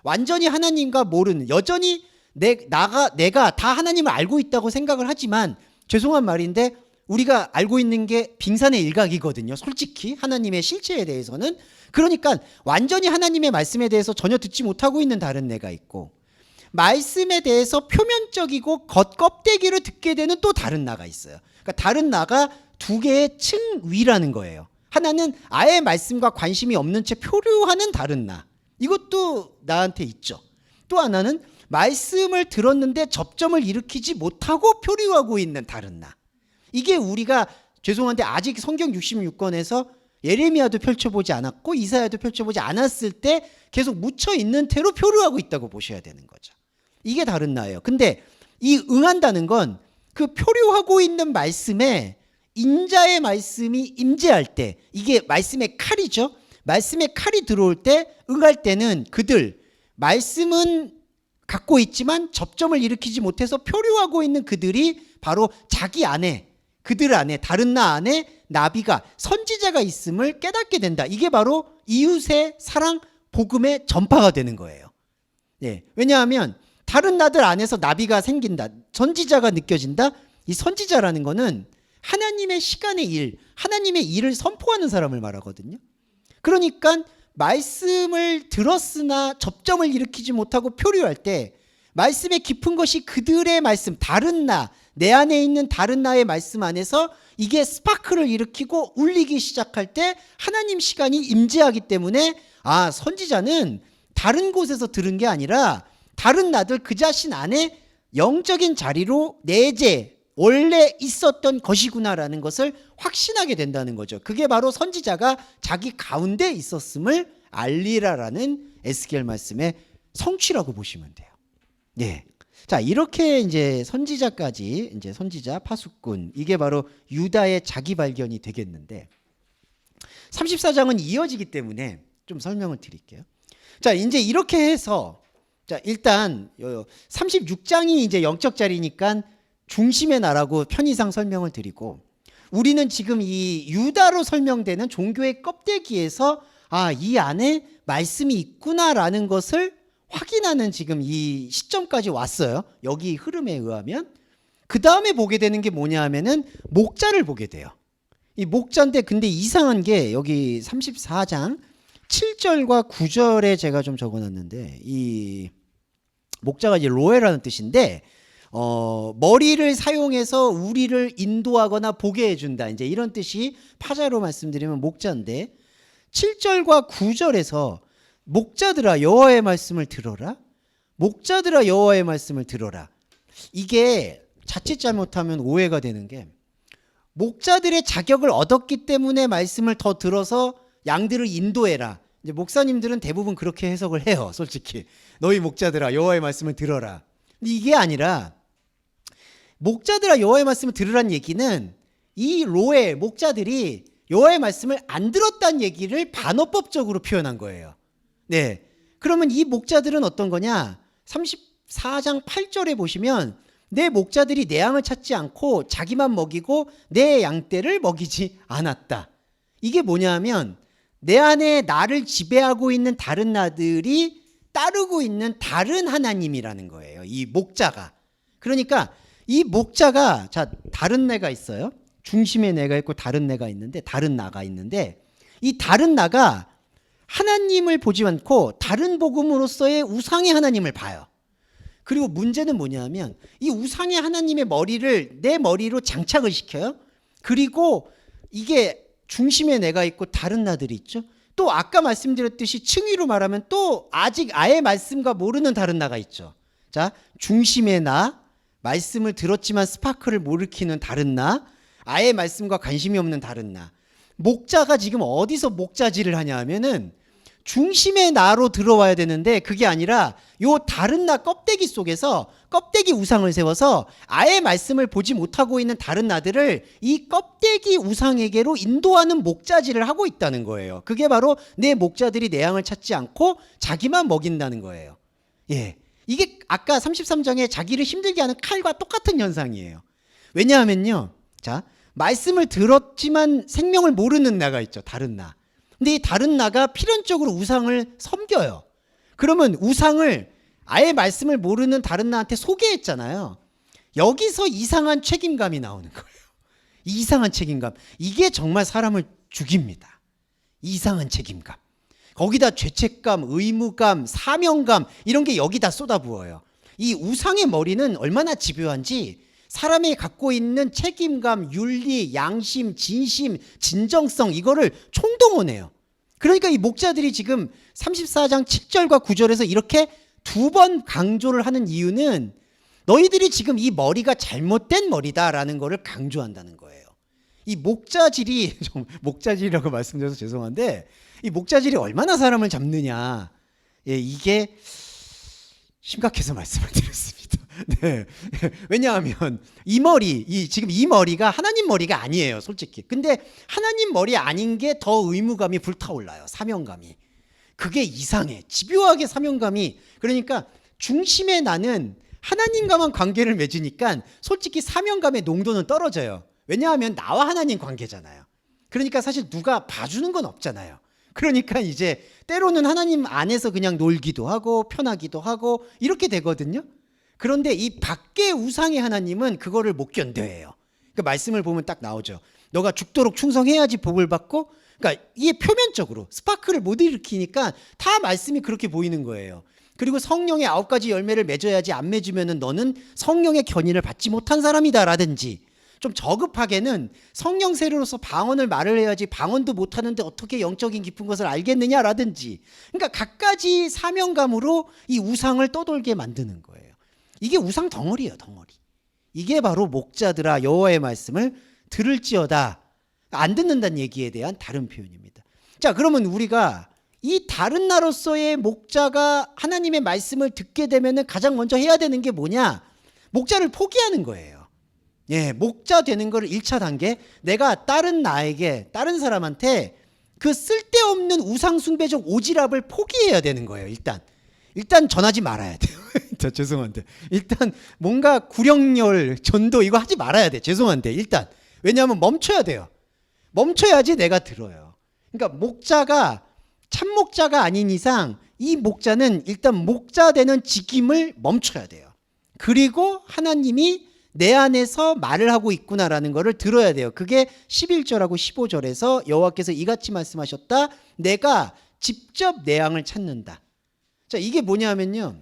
완전히 하나님과 모르는, 여전히 내가 다 하나님을 알고 있다고 생각을 하지만 죄송한 말인데 우리가 알고 있는 게 빙산의 일각이거든요. 솔직히 하나님의 실체에 대해서는. 그러니까 완전히 하나님의 말씀에 대해서 전혀 듣지 못하고 있는 다른 내가 있고, 말씀에 대해서 표면적이고 겉껍데기를 듣게 되는 또 다른 나가 있어요. 그러니까 다른 나가 두 개의 층 위라는 거예요. 하나는 아예 말씀과 관심이 없는 채 표류하는 다른 나. 이것도 나한테 있죠. 또 하나는 말씀을 들었는데 접점을 일으키지 못하고 표류하고 있는 다른 나. 이게 우리가 죄송한데 아직 성경 66권에서 예레미야도 펼쳐보지 않았고 이사야도 펼쳐보지 않았을 때 계속 묻혀있는 태로 표류하고 있다고 보셔야 되는 거죠. 이게 다른 나예요. 근데 이 응한다는 건 그 표류하고 있는 말씀에 인자의 말씀이 임재할 때, 이게 말씀의 칼이죠. 말씀의 칼이 들어올 때 응할 때는 그들, 말씀은 갖고 있지만 접점을 일으키지 못해서 표류하고 있는 그들이 바로 자기 안에, 그들 안에, 다른 나 안에 나비가, 선지자가 있음을 깨닫게 된다. 이게 바로 이웃의 사랑, 복음의 전파가 되는 거예요. 예, 왜냐하면 다른 나들 안에서 나비가 생긴다, 선지자가 느껴진다. 이 선지자라는 거는 하나님의 시간의 일, 하나님의 일을 선포하는 사람을 말하거든요. 그러니까 말씀을 들었으나 접점을 일으키지 못하고 표류할 때 말씀의 깊은 것이 그들의 말씀, 다른 나, 내 안에 있는 다른 나의 말씀 안에서 이게 스파크를 일으키고 울리기 시작할 때 하나님 시간이 임재하기 때문에 선지자는 다른 곳에서 들은 게 아니라 다른 나들 그 자신 안에 영적인 자리로 내재, 원래 있었던 것이구나라는 것을 확신하게 된다는 거죠. 그게 바로 선지자가 자기 가운데 있었음을 알리라라는 에스겔 말씀의 성취라고 보시면 돼요. 예. 자, 이렇게 이제 선지자까지, 이제 선지자, 파수꾼, 이게 바로 유다의 자기 발견이 되겠는데, 34장은 이어지기 때문에 좀 설명을 드릴게요. 자, 이제 이렇게 해서, 자, 일단 36장이 이제 영적 자리니까 중심의 나라고 편의상 설명을 드리고, 우리는 지금 이 유다로 설명되는 종교의 껍데기에서 이 안에 말씀이 있구나라는 것을 확인하는 지금 이 시점까지 왔어요. 여기 흐름에 의하면. 그 다음에 보게 되는 게 뭐냐 하면은 목자를 보게 돼요. 이 목자인데, 근데 이상한 게 여기 34장 7절과 9절에 제가 좀 적어놨는데, 이 목자가 이제 로에라는 뜻인데, 머리를 사용해서 우리를 인도하거나 보게 해준다, 이제 이런 뜻이 파자로 말씀드리면 목자인데, 7절과 9절에서 목자들아 여호와의 말씀을 들어라, 목자들아 여호와의 말씀을 들어라. 이게 자칫 잘못하면 오해가 되는 게, 목자들의 자격을 얻었기 때문에 말씀을 더 들어서 양들을 인도해라. 이제 목사님들은 대부분 그렇게 해석을 해요. 솔직히 너희 목자들아 여호와의 말씀을 들어라. 근데 이게 아니라, 목자들아 여호와의 말씀을 들으란 얘기는 이 로의 목자들이 여호와의 말씀을 안 들었다는 얘기를 반어법적으로 표현한 거예요. 네. 그러면 이 목자들은 어떤 거냐? 34장 8절에 보시면 내 목자들이 내 양을 찾지 않고 자기만 먹이고 내 양떼를 먹이지 않았다. 이게 뭐냐면 내 안에 나를 지배하고 있는 다른 나들이 따르고 있는 다른 하나님이라는 거예요. 이 목자가. 그러니까 이 목자가, 자, 다른 내가 있어요. 중심의 내가 있고 다른 내가 있는데, 다른 나가 있는데, 이 다른 나가 하나님을 보지 않고 다른 복음으로서의 우상의 하나님을 봐요. 그리고 문제는 뭐냐면 이 우상의 하나님의 머리를 내 머리로 장착을 시켜요. 그리고 이게 중심에 내가 있고 다른 나들이 있죠. 또 아까 말씀드렸듯이 층위로 말하면 또 아직 아예 말씀과 모르는 다른 나가 있죠. 자, 중심의 나, 말씀을 들었지만 스파크를 못 일으키는 다른 나, 아예 말씀과 관심이 없는 다른 나. 목자가 지금 어디서 목자질을 하냐 하면은 중심의 나로 들어와야 되는데, 그게 아니라 요 다른 나 껍데기 속에서 껍데기 우상을 세워서 아예 말씀을 보지 못하고 있는 다른 나들을 이 껍데기 우상에게로 인도하는 목자질을 하고 있다는 거예요. 그게 바로 내 목자들이 내 양을 찾지 않고 자기만 먹인다는 거예요. 예, 이게 아까 33장에 자기를 힘들게 하는 칼과 똑같은 현상이에요. 왜냐하면요, 자, 말씀을 들었지만 생명을 모르는 나가 있죠. 다른 나. 근데 이 다른 나가 필연적으로 우상을 섬겨요. 그러면 우상을 아예 말씀을 모르는 다른 나한테 소개했잖아요. 여기서 이상한 책임감이 나오는 거예요. 이상한 책임감. 이게 정말 사람을 죽입니다. 이상한 책임감. 거기다 죄책감, 의무감, 사명감, 이런 게 여기다 쏟아부어요. 이 우상의 머리는 얼마나 집요한지 사람이 갖고 있는 책임감, 윤리, 양심, 진심, 진정성, 이거를 총동원해요. 그러니까 이 목자들이 지금 34장 7절과 9절에서 이렇게 두 번 강조를 하는 이유는 너희들이 지금 이 머리가 잘못된 머리다라는 거를 강조한다는 거예요. 이 목자질이, 목자질이라고 말씀드려서 죄송한데, 이 목자질이 얼마나 사람을 잡느냐, 예, 이게 심각해서 말씀을 드렸습니다. 네. 왜냐하면 이 머리, 지금 이 머리가 하나님 머리가 아니에요, 솔직히. 근데 하나님 머리 아닌 게 더 의무감이 불타올라요. 사명감이. 그게 이상해. 집요하게 사명감이. 그러니까 중심의 나는 하나님과만 관계를 맺으니까 솔직히 사명감의 농도는 떨어져요. 왜냐하면 나와 하나님 관계잖아요. 그러니까 사실 누가 봐주는 건 없잖아요. 그러니까 이제 때로는 하나님 안에서 그냥 놀기도 하고 편하기도 하고 이렇게 되거든요. 그런데 이 밖의 우상의 하나님은 그거를 못 견뎌해요. 그 말씀을 보면 딱 나오죠. 너가 죽도록 충성해야지 복을 받고, 그러니까 이게 표면적으로 스파크를 못 일으키니까 다 말씀이 그렇게 보이는 거예요. 그리고 성령의 9가지 열매를 맺어야지 안 맺으면은 너는 성령의 견인을 받지 못한 사람이다라든지, 좀 저급하게는 성령 세례로서 방언을 말을 해야지 방언도 못하는데 어떻게 영적인 깊은 것을 알겠느냐라든지, 그러니까 갖가지 사명감으로 이 우상을 떠돌게 만드는 거예요. 이게 우상 덩어리예요, 덩어리. 이게 바로 목자들아 여호와의 말씀을 들을지어다. 안 듣는다는 얘기에 대한 다른 표현입니다. 자, 그러면 우리가 이 다른 나로서의 목자가 하나님의 말씀을 듣게 되면 가장 먼저 해야 되는 게 뭐냐? 목자를 포기하는 거예요. 예, 목자 되는 거를 1차 단계, 내가 다른 사람한테 그 쓸데없는 우상숭배적 오지랖을 포기해야 되는 거예요. 일단 전하지 말아야 돼요. 죄송한데 일단 뭔가 구령열 전도 이거 하지 말아야 돼. 죄송한데 일단 왜냐하면 멈춰야 돼요. 멈춰야지 내가 들어요. 그러니까 목자가 참 목자가 아닌 이상 이 목자는 일단 목자 되는 직임을 멈춰야 돼요. 그리고 하나님이 내 안에서 말을 하고 있구나라는 것을 들어야 돼요. 그게 11절하고 15절에서 여호와께서 이같이 말씀하셨다. 내가 직접 내 양을 찾는다. 자, 이게 뭐냐면요,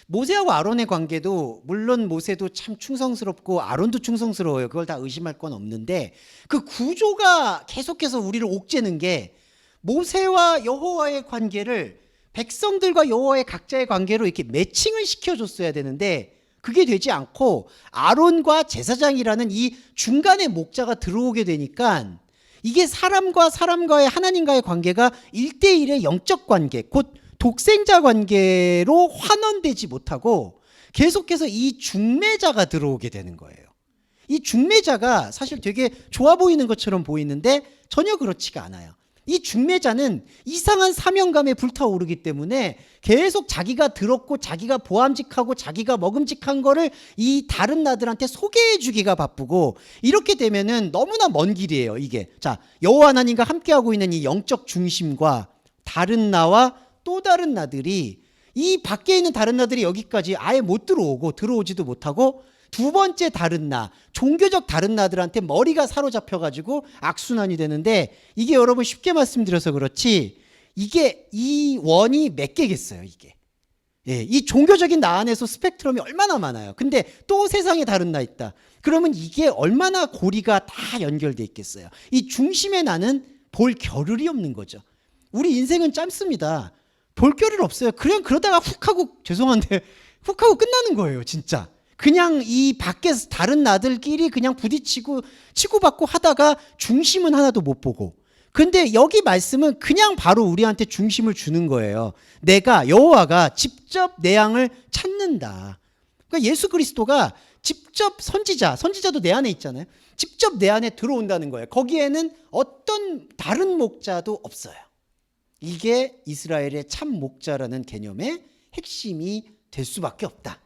모세하고 아론의 관계도 물론 모세도 참 충성스럽고 아론도 충성스러워요. 그걸 다 의심할 건 없는데 그 구조가 계속해서 우리를 옥죄는 게 모세와 여호와의 관계를 백성들과 여호와의 각자의 관계로 이렇게 매칭을 시켜줬어야 되는데 그게 되지 않고 아론과 제사장이라는 이 중간에 목자가 들어오게 되니까 이게 사람과 사람과의 하나님과의 관계가 1대1의 영적 관계, 곧 독생자 관계로 환원되지 못하고 계속해서 이 중매자가 들어오게 되는 거예요. 이 중매자가 사실 되게 좋아 보이는 것처럼 보이는데 전혀 그렇지가 않아요. 이 중매자는 이상한 사명감에 불타오르기 때문에 계속 자기가 들었고 자기가 보암직하고 자기가 먹음직한 거를 이 다른 나들한테 소개해 주기가 바쁘고, 이렇게 되면은 너무나 먼 길이에요. 이게 자, 여호와 하나님과 함께하고 있는 이 영적 중심과 다른 나와 또 다른 나들이, 이 밖에 있는 다른 나들이 여기까지 아예 못 들어오고 들어오지도 못하고, 두 번째 다른 나, 종교적 다른 나들한테 머리가 사로잡혀가지고 악순환이 되는데, 이게 여러분 쉽게 말씀드려서 그렇지 이게 이 원이 몇 개겠어요. 이게 이 종교적인 나 안에서 스펙트럼이 얼마나 많아요. 근데 또 세상에 다른 나 있다. 그러면 이게 얼마나 고리가 다 연결돼 있겠어요. 이 중심의 나는 볼 겨를이 없는 거죠. 우리 인생은 짧습니다. 볼 겨를 없어요. 그냥 그러다가 훅 하고, 죄송한데 훅 하고 끝나는 거예요. 진짜 그냥 이 밖에서 다른 나들끼리 그냥 부딪히고 치고받고 하다가 중심은 하나도 못 보고. 근데 여기 말씀은 그냥 바로 우리한테 중심을 주는 거예요. 내가 여호와가 직접 내 양을 찾는다. 그러니까 예수 그리스도가 직접 선지자도 내 안에 있잖아요. 직접 내 안에 들어온다는 거예요. 거기에는 어떤 다른 목자도 없어요. 이게 이스라엘의 참 목자라는 개념의 핵심이 될 수밖에 없다.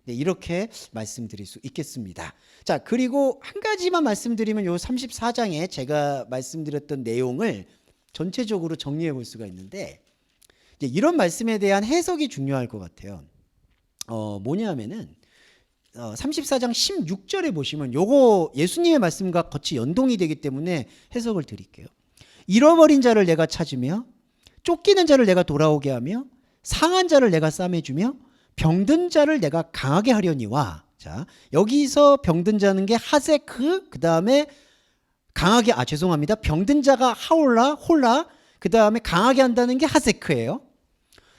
네, 이렇게 말씀드릴 수 있겠습니다. 자, 그리고 한 가지만 말씀드리면 요 34장에 제가 말씀드렸던 내용을 전체적으로 정리해 볼 수가 있는데, 이제 이런 말씀에 대한 해석이 중요할 것 같아요. 뭐냐면은 34장 16절에 보시면 요거 예수님의 말씀과 같이 연동이 되기 때문에 해석을 드릴게요. 잃어버린 자를 내가 찾으며 쫓기는 자를 내가 돌아오게 하며 상한 자를 내가 싸매주며 병든 자를 내가 강하게 하려니와. 자, 여기서 병든 자는 게 하세크, 그 다음에 강하게, 죄송합니다. 병든 자가 홀라, 그 다음에 강하게 한다는 게 하세크예요.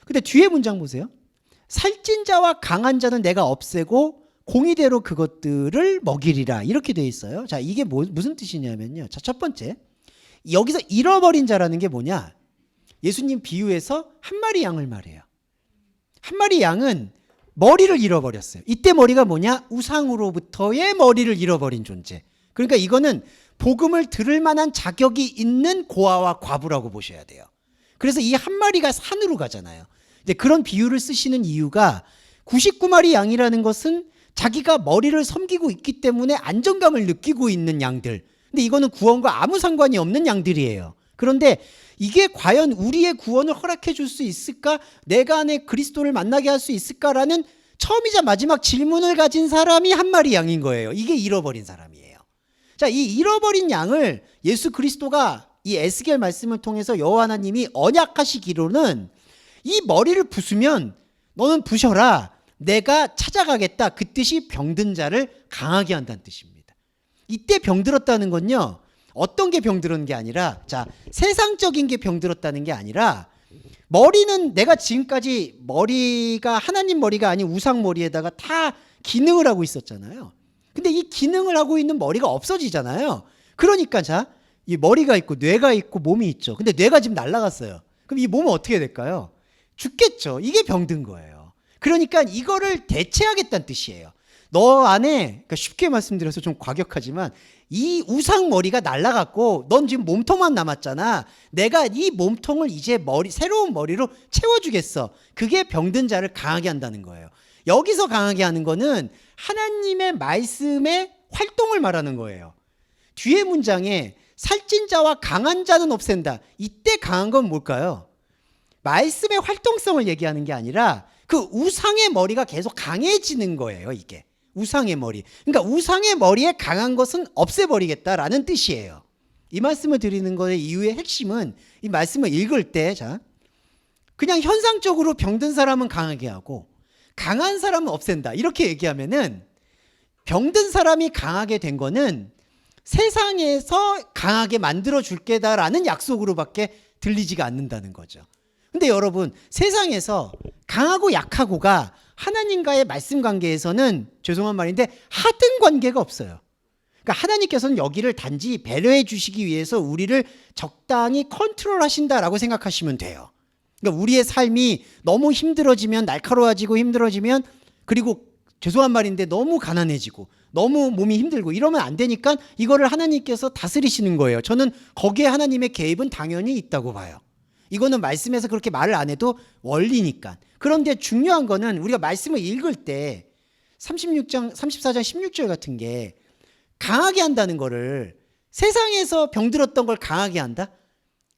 근데 뒤에 문장 보세요. 살찐 자와 강한 자는 내가 없애고 공의대로 그것들을 먹이리라. 이렇게 돼 있어요. 자, 이게 무슨 뜻이냐면요. 자, 첫 번째, 여기서 잃어버린 자라는 게 뭐냐? 예수님 비유에서 한 마리 양을 말해요. 한 마리 양은 머리를 잃어버렸어요. 이때 머리가 뭐냐? 우상으로부터의 머리를 잃어버린 존재. 그러니까 이거는 복음을 들을 만한 자격이 있는 고아와 과부라고 보셔야 돼요. 그래서 이 한 마리가 산으로 가잖아요. 이제 그런 비유를 쓰시는 이유가 99마리 양이라는 것은 자기가 머리를 섬기고 있기 때문에 안정감을 느끼고 있는 양들. 근데 이거는 구원과 아무 상관이 없는 양들이에요. 그런데 이게 과연 우리의 구원을 허락해 줄 수 있을까? 내가 안에 그리스도를 만나게 할 수 있을까라는 처음이자 마지막 질문을 가진 사람이 한 마리 양인 거예요. 이게 잃어버린 사람이에요. 자, 이 잃어버린 양을 예수 그리스도가 이 에스겔 말씀을 통해서 여호와 하나님이 언약하시기로는 이 머리를 부수면 너는 부셔라. 내가 찾아가겠다. 그 뜻이 병든 자를 강하게 한다는 뜻입니다. 이때 병들었다는 건요, 어떤 게 병들은 게 아니라, 자, 세상적인 게 병들었다는 게 아니라, 머리는 내가 지금까지 머리가 하나님 머리가 아닌 우상 머리에다가 다 기능을 하고 있었잖아요. 근데 이 기능을 하고 있는 머리가 없어지잖아요. 그러니까 자, 이 머리가 있고 뇌가 있고 몸이 있죠. 근데 뇌가 지금 날아갔어요. 그럼 이 몸은 어떻게 될까요? 죽겠죠. 이게 병든 거예요. 그러니까 이거를 대체하겠다는 뜻이에요. 너 안에, 그러니까 쉽게 말씀드려서 좀 과격하지만 이 우상 머리가 날아갔고 넌 지금 몸통만 남았잖아. 내가 이 몸통을 이제 새로운 머리로 채워주겠어. 그게 병든 자를 강하게 한다는 거예요. 여기서 강하게 하는 거는 하나님의 말씀의 활동을 말하는 거예요. 뒤에 문장에 살찐 자와 강한 자는 없앤다. 이때 강한 건 뭘까요? 말씀의 활동성을 얘기하는 게 아니라 그 우상의 머리가 계속 강해지는 거예요. 이게 우상의 머리. 그러니까 우상의 머리에 강한 것은 없애버리겠다라는 뜻이에요. 이 말씀을 드리는 거의 이유의 핵심은 이 말씀을 읽을 때 자, 그냥 현상적으로 병든 사람은 강하게 하고 강한 사람은 없앤다. 이렇게 얘기하면은 병든 사람이 강하게 된 거는 세상에서 강하게 만들어 줄 게다라는 약속으로밖에 들리지가 않는다는 거죠. 근데 여러분, 세상에서 강하고 약하고가 하나님과의 말씀 관계에서는 죄송한 말인데 하등 관계가 없어요. 그러니까 하나님께서는 여기를 단지 배려해 주시기 위해서 우리를 적당히 컨트롤 하신다라고 생각하시면 돼요. 그러니까 우리의 삶이 너무 힘들어지면, 날카로워지고 힘들어지면, 그리고 죄송한 말인데 너무 가난해지고 너무 몸이 힘들고 이러면 안 되니까 이거를 하나님께서 다스리시는 거예요. 저는 거기에 하나님의 개입은 당연히 있다고 봐요. 이거는 말씀에서 그렇게 말을 안 해도 원리니까. 그런데 중요한 거는 우리가 말씀을 읽을 때 34장 16절 같은 게 강하게 한다는 거를, 세상에서 병들었던 걸 강하게 한다?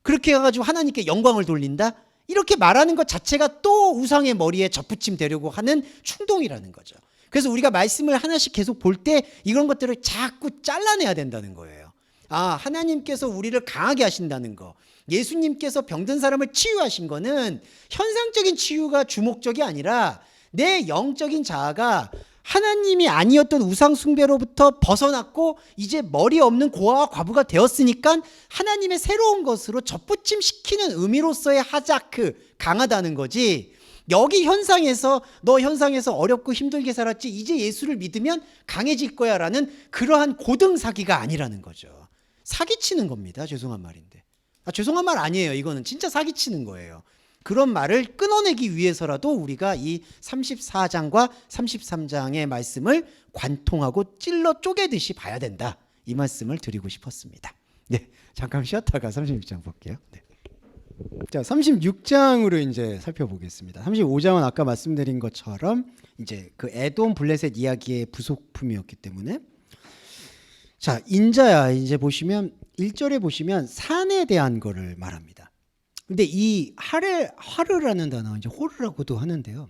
그렇게 해가지고 하나님께 영광을 돌린다? 이렇게 말하는 것 자체가 또 우상의 머리에 접붙임 되려고 하는 충동이라는 거죠. 그래서 우리가 말씀을 하나씩 계속 볼 때 이런 것들을 자꾸 잘라내야 된다는 거예요. 아, 하나님께서 우리를 강하게 하신다는 거, 예수님께서 병든 사람을 치유하신 거는 현상적인 치유가 주목적이 아니라 내 영적인 자아가 하나님이 아니었던 우상 숭배로부터 벗어났고 이제 머리 없는 고아와 과부가 되었으니까 하나님의 새로운 것으로 접붙임시키는 의미로서의 하자크, 강하다는 거지. 여기 현상에서, 너 현상에서 어렵고 힘들게 살았지 이제 예수를 믿으면 강해질 거야 라는 그러한 고등사기가 아니라는 거죠. 사기치는 겁니다. 죄송한 말인데. 죄송한 말 아니에요. 이거는 진짜 사기치는 거예요. 그런 말을 끊어내기 위해서라도 우리가 이 34장과 33장의 말씀을 관통하고 찔러 쪼개듯이 봐야 된다. 이 말씀을 드리고 싶었습니다. 네, 잠깐 쉬었다가 36장 볼게요. 네. 자, 36장으로 이제 살펴보겠습니다. 35장은 아까 말씀드린 것처럼 이제 그 에돔 블레셋 이야기의 부속품이었기 때문에, 자, 인자야, 이제 보시면 1절에 보시면 산에 대한 거를 말합니다. 근데 이 하르라는 단어, 이제 호르라고도 하는데요.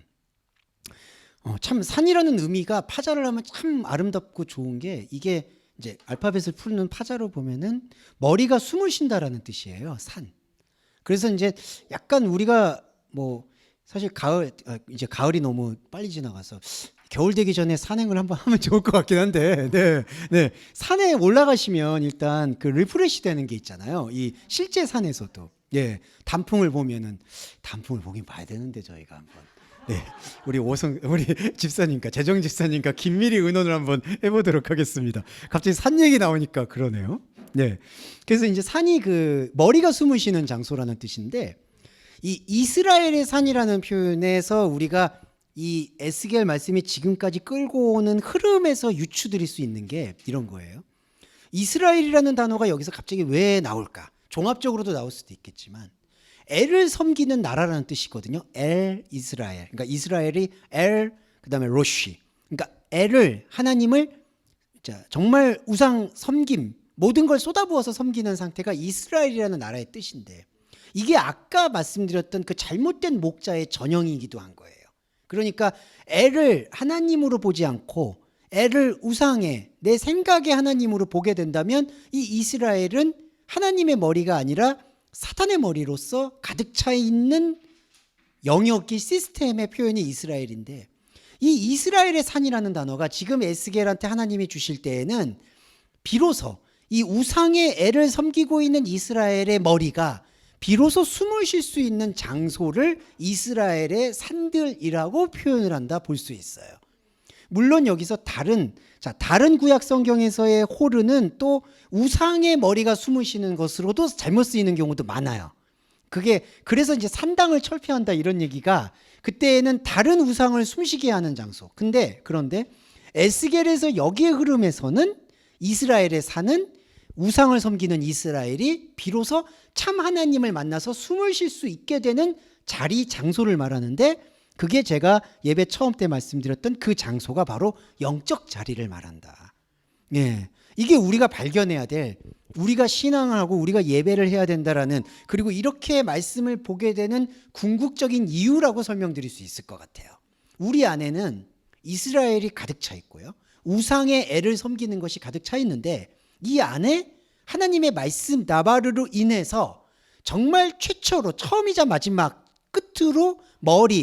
참 산이라는 의미가 파자를 하면 참 아름답고 좋은 게, 이게 이제 알파벳을 푸는 파자로 보면은 머리가 숨을 쉰다라는 뜻이에요. 산. 그래서 이제 약간 우리가 뭐 사실 이제 가을이 너무 빨리 지나가서 겨울 되기 전에 산행을 한번 하면 좋을 것 같긴 한데, 네. 산에 올라가시면 일단 그 리프레시 되는 게 있잖아요. 이 실제 산에서도. 예, 단풍을 보긴 봐야 되는데 저희가 한번. 네, 우리 집사님과 재정 집사님과 긴밀히 의논을 한번 해보도록 하겠습니다. 갑자기 산 얘기 나오니까 그러네요. 네, 그래서 이제 산이 그 머리가 숨을 쉬는 장소라는 뜻인데, 이 이스라엘의 산이라는 표현에서 우리가 이 에스겔 말씀이 지금까지 끌고 오는 흐름에서 유추드릴 수 있는 게 이런 거예요. 이스라엘이라는 단어가 여기서 갑자기 왜 나올까? 종합적으로도 나올 수도 있겠지만 엘을 섬기는 나라라는 뜻이거든요. 엘 이스라엘. 그러니까 이스라엘이 엘, 그다음에 로시. 그러니까 엘을, 하나님을 정말 우상 섬김, 모든 걸 쏟아부어서 섬기는 상태가 이스라엘이라는 나라의 뜻인데, 이게 아까 말씀드렸던 그 잘못된 목자의 전형이기도 한 거예요. 그러니까 엘을 하나님으로 보지 않고 엘을 우상의, 내 생각의 하나님으로 보게 된다면 이 이스라엘은 하나님의 머리가 아니라 사탄의 머리로서 가득 차 있는 영역이, 시스템의 표현이 이스라엘인데, 이 이스라엘의 산이라는 단어가 지금 에스겔한테 하나님이 주실 때에는 비로소 이 우상의 애를 섬기고 있는 이스라엘의 머리가 비로소 숨을 쉴 수 있는 장소를 이스라엘의 산들이라고 표현을 한다 볼 수 있어요. 물론 여기서 다른 구약 성경에서의 호르는 또 우상의 머리가 숨을 쉬는 것으로도 잘못 쓰이는 경우도 많아요. 그게 그래서 이제 산당을 철폐한다 이런 얘기가 그때는 다른 우상을 숨쉬게 하는 장소. 그런데 에스겔에서 여기의 흐름에서는 이스라엘에 사는 우상을 섬기는 이스라엘이 비로소 참 하나님을 만나서 숨을 쉴 수 있게 되는 자리, 장소를 말하는데 그게 제가 예배 처음 때 말씀드렸던 그 장소가 바로 영적 자리를 말한다. 예, 이게 우리가 발견해야 될, 우리가 신앙을 하고 우리가 예배를 해야 된다라는, 그리고 이렇게 말씀을 보게 되는 궁극적인 이유라고 설명드릴 수 있을 것 같아요. 우리 안에는 이스라엘이 가득 차 있고요, 우상의 애를 섬기는 것이 가득 차 있는데 이 안에 하나님의 말씀 나바르로 인해서 정말 최초로, 처음이자 마지막, 끝으로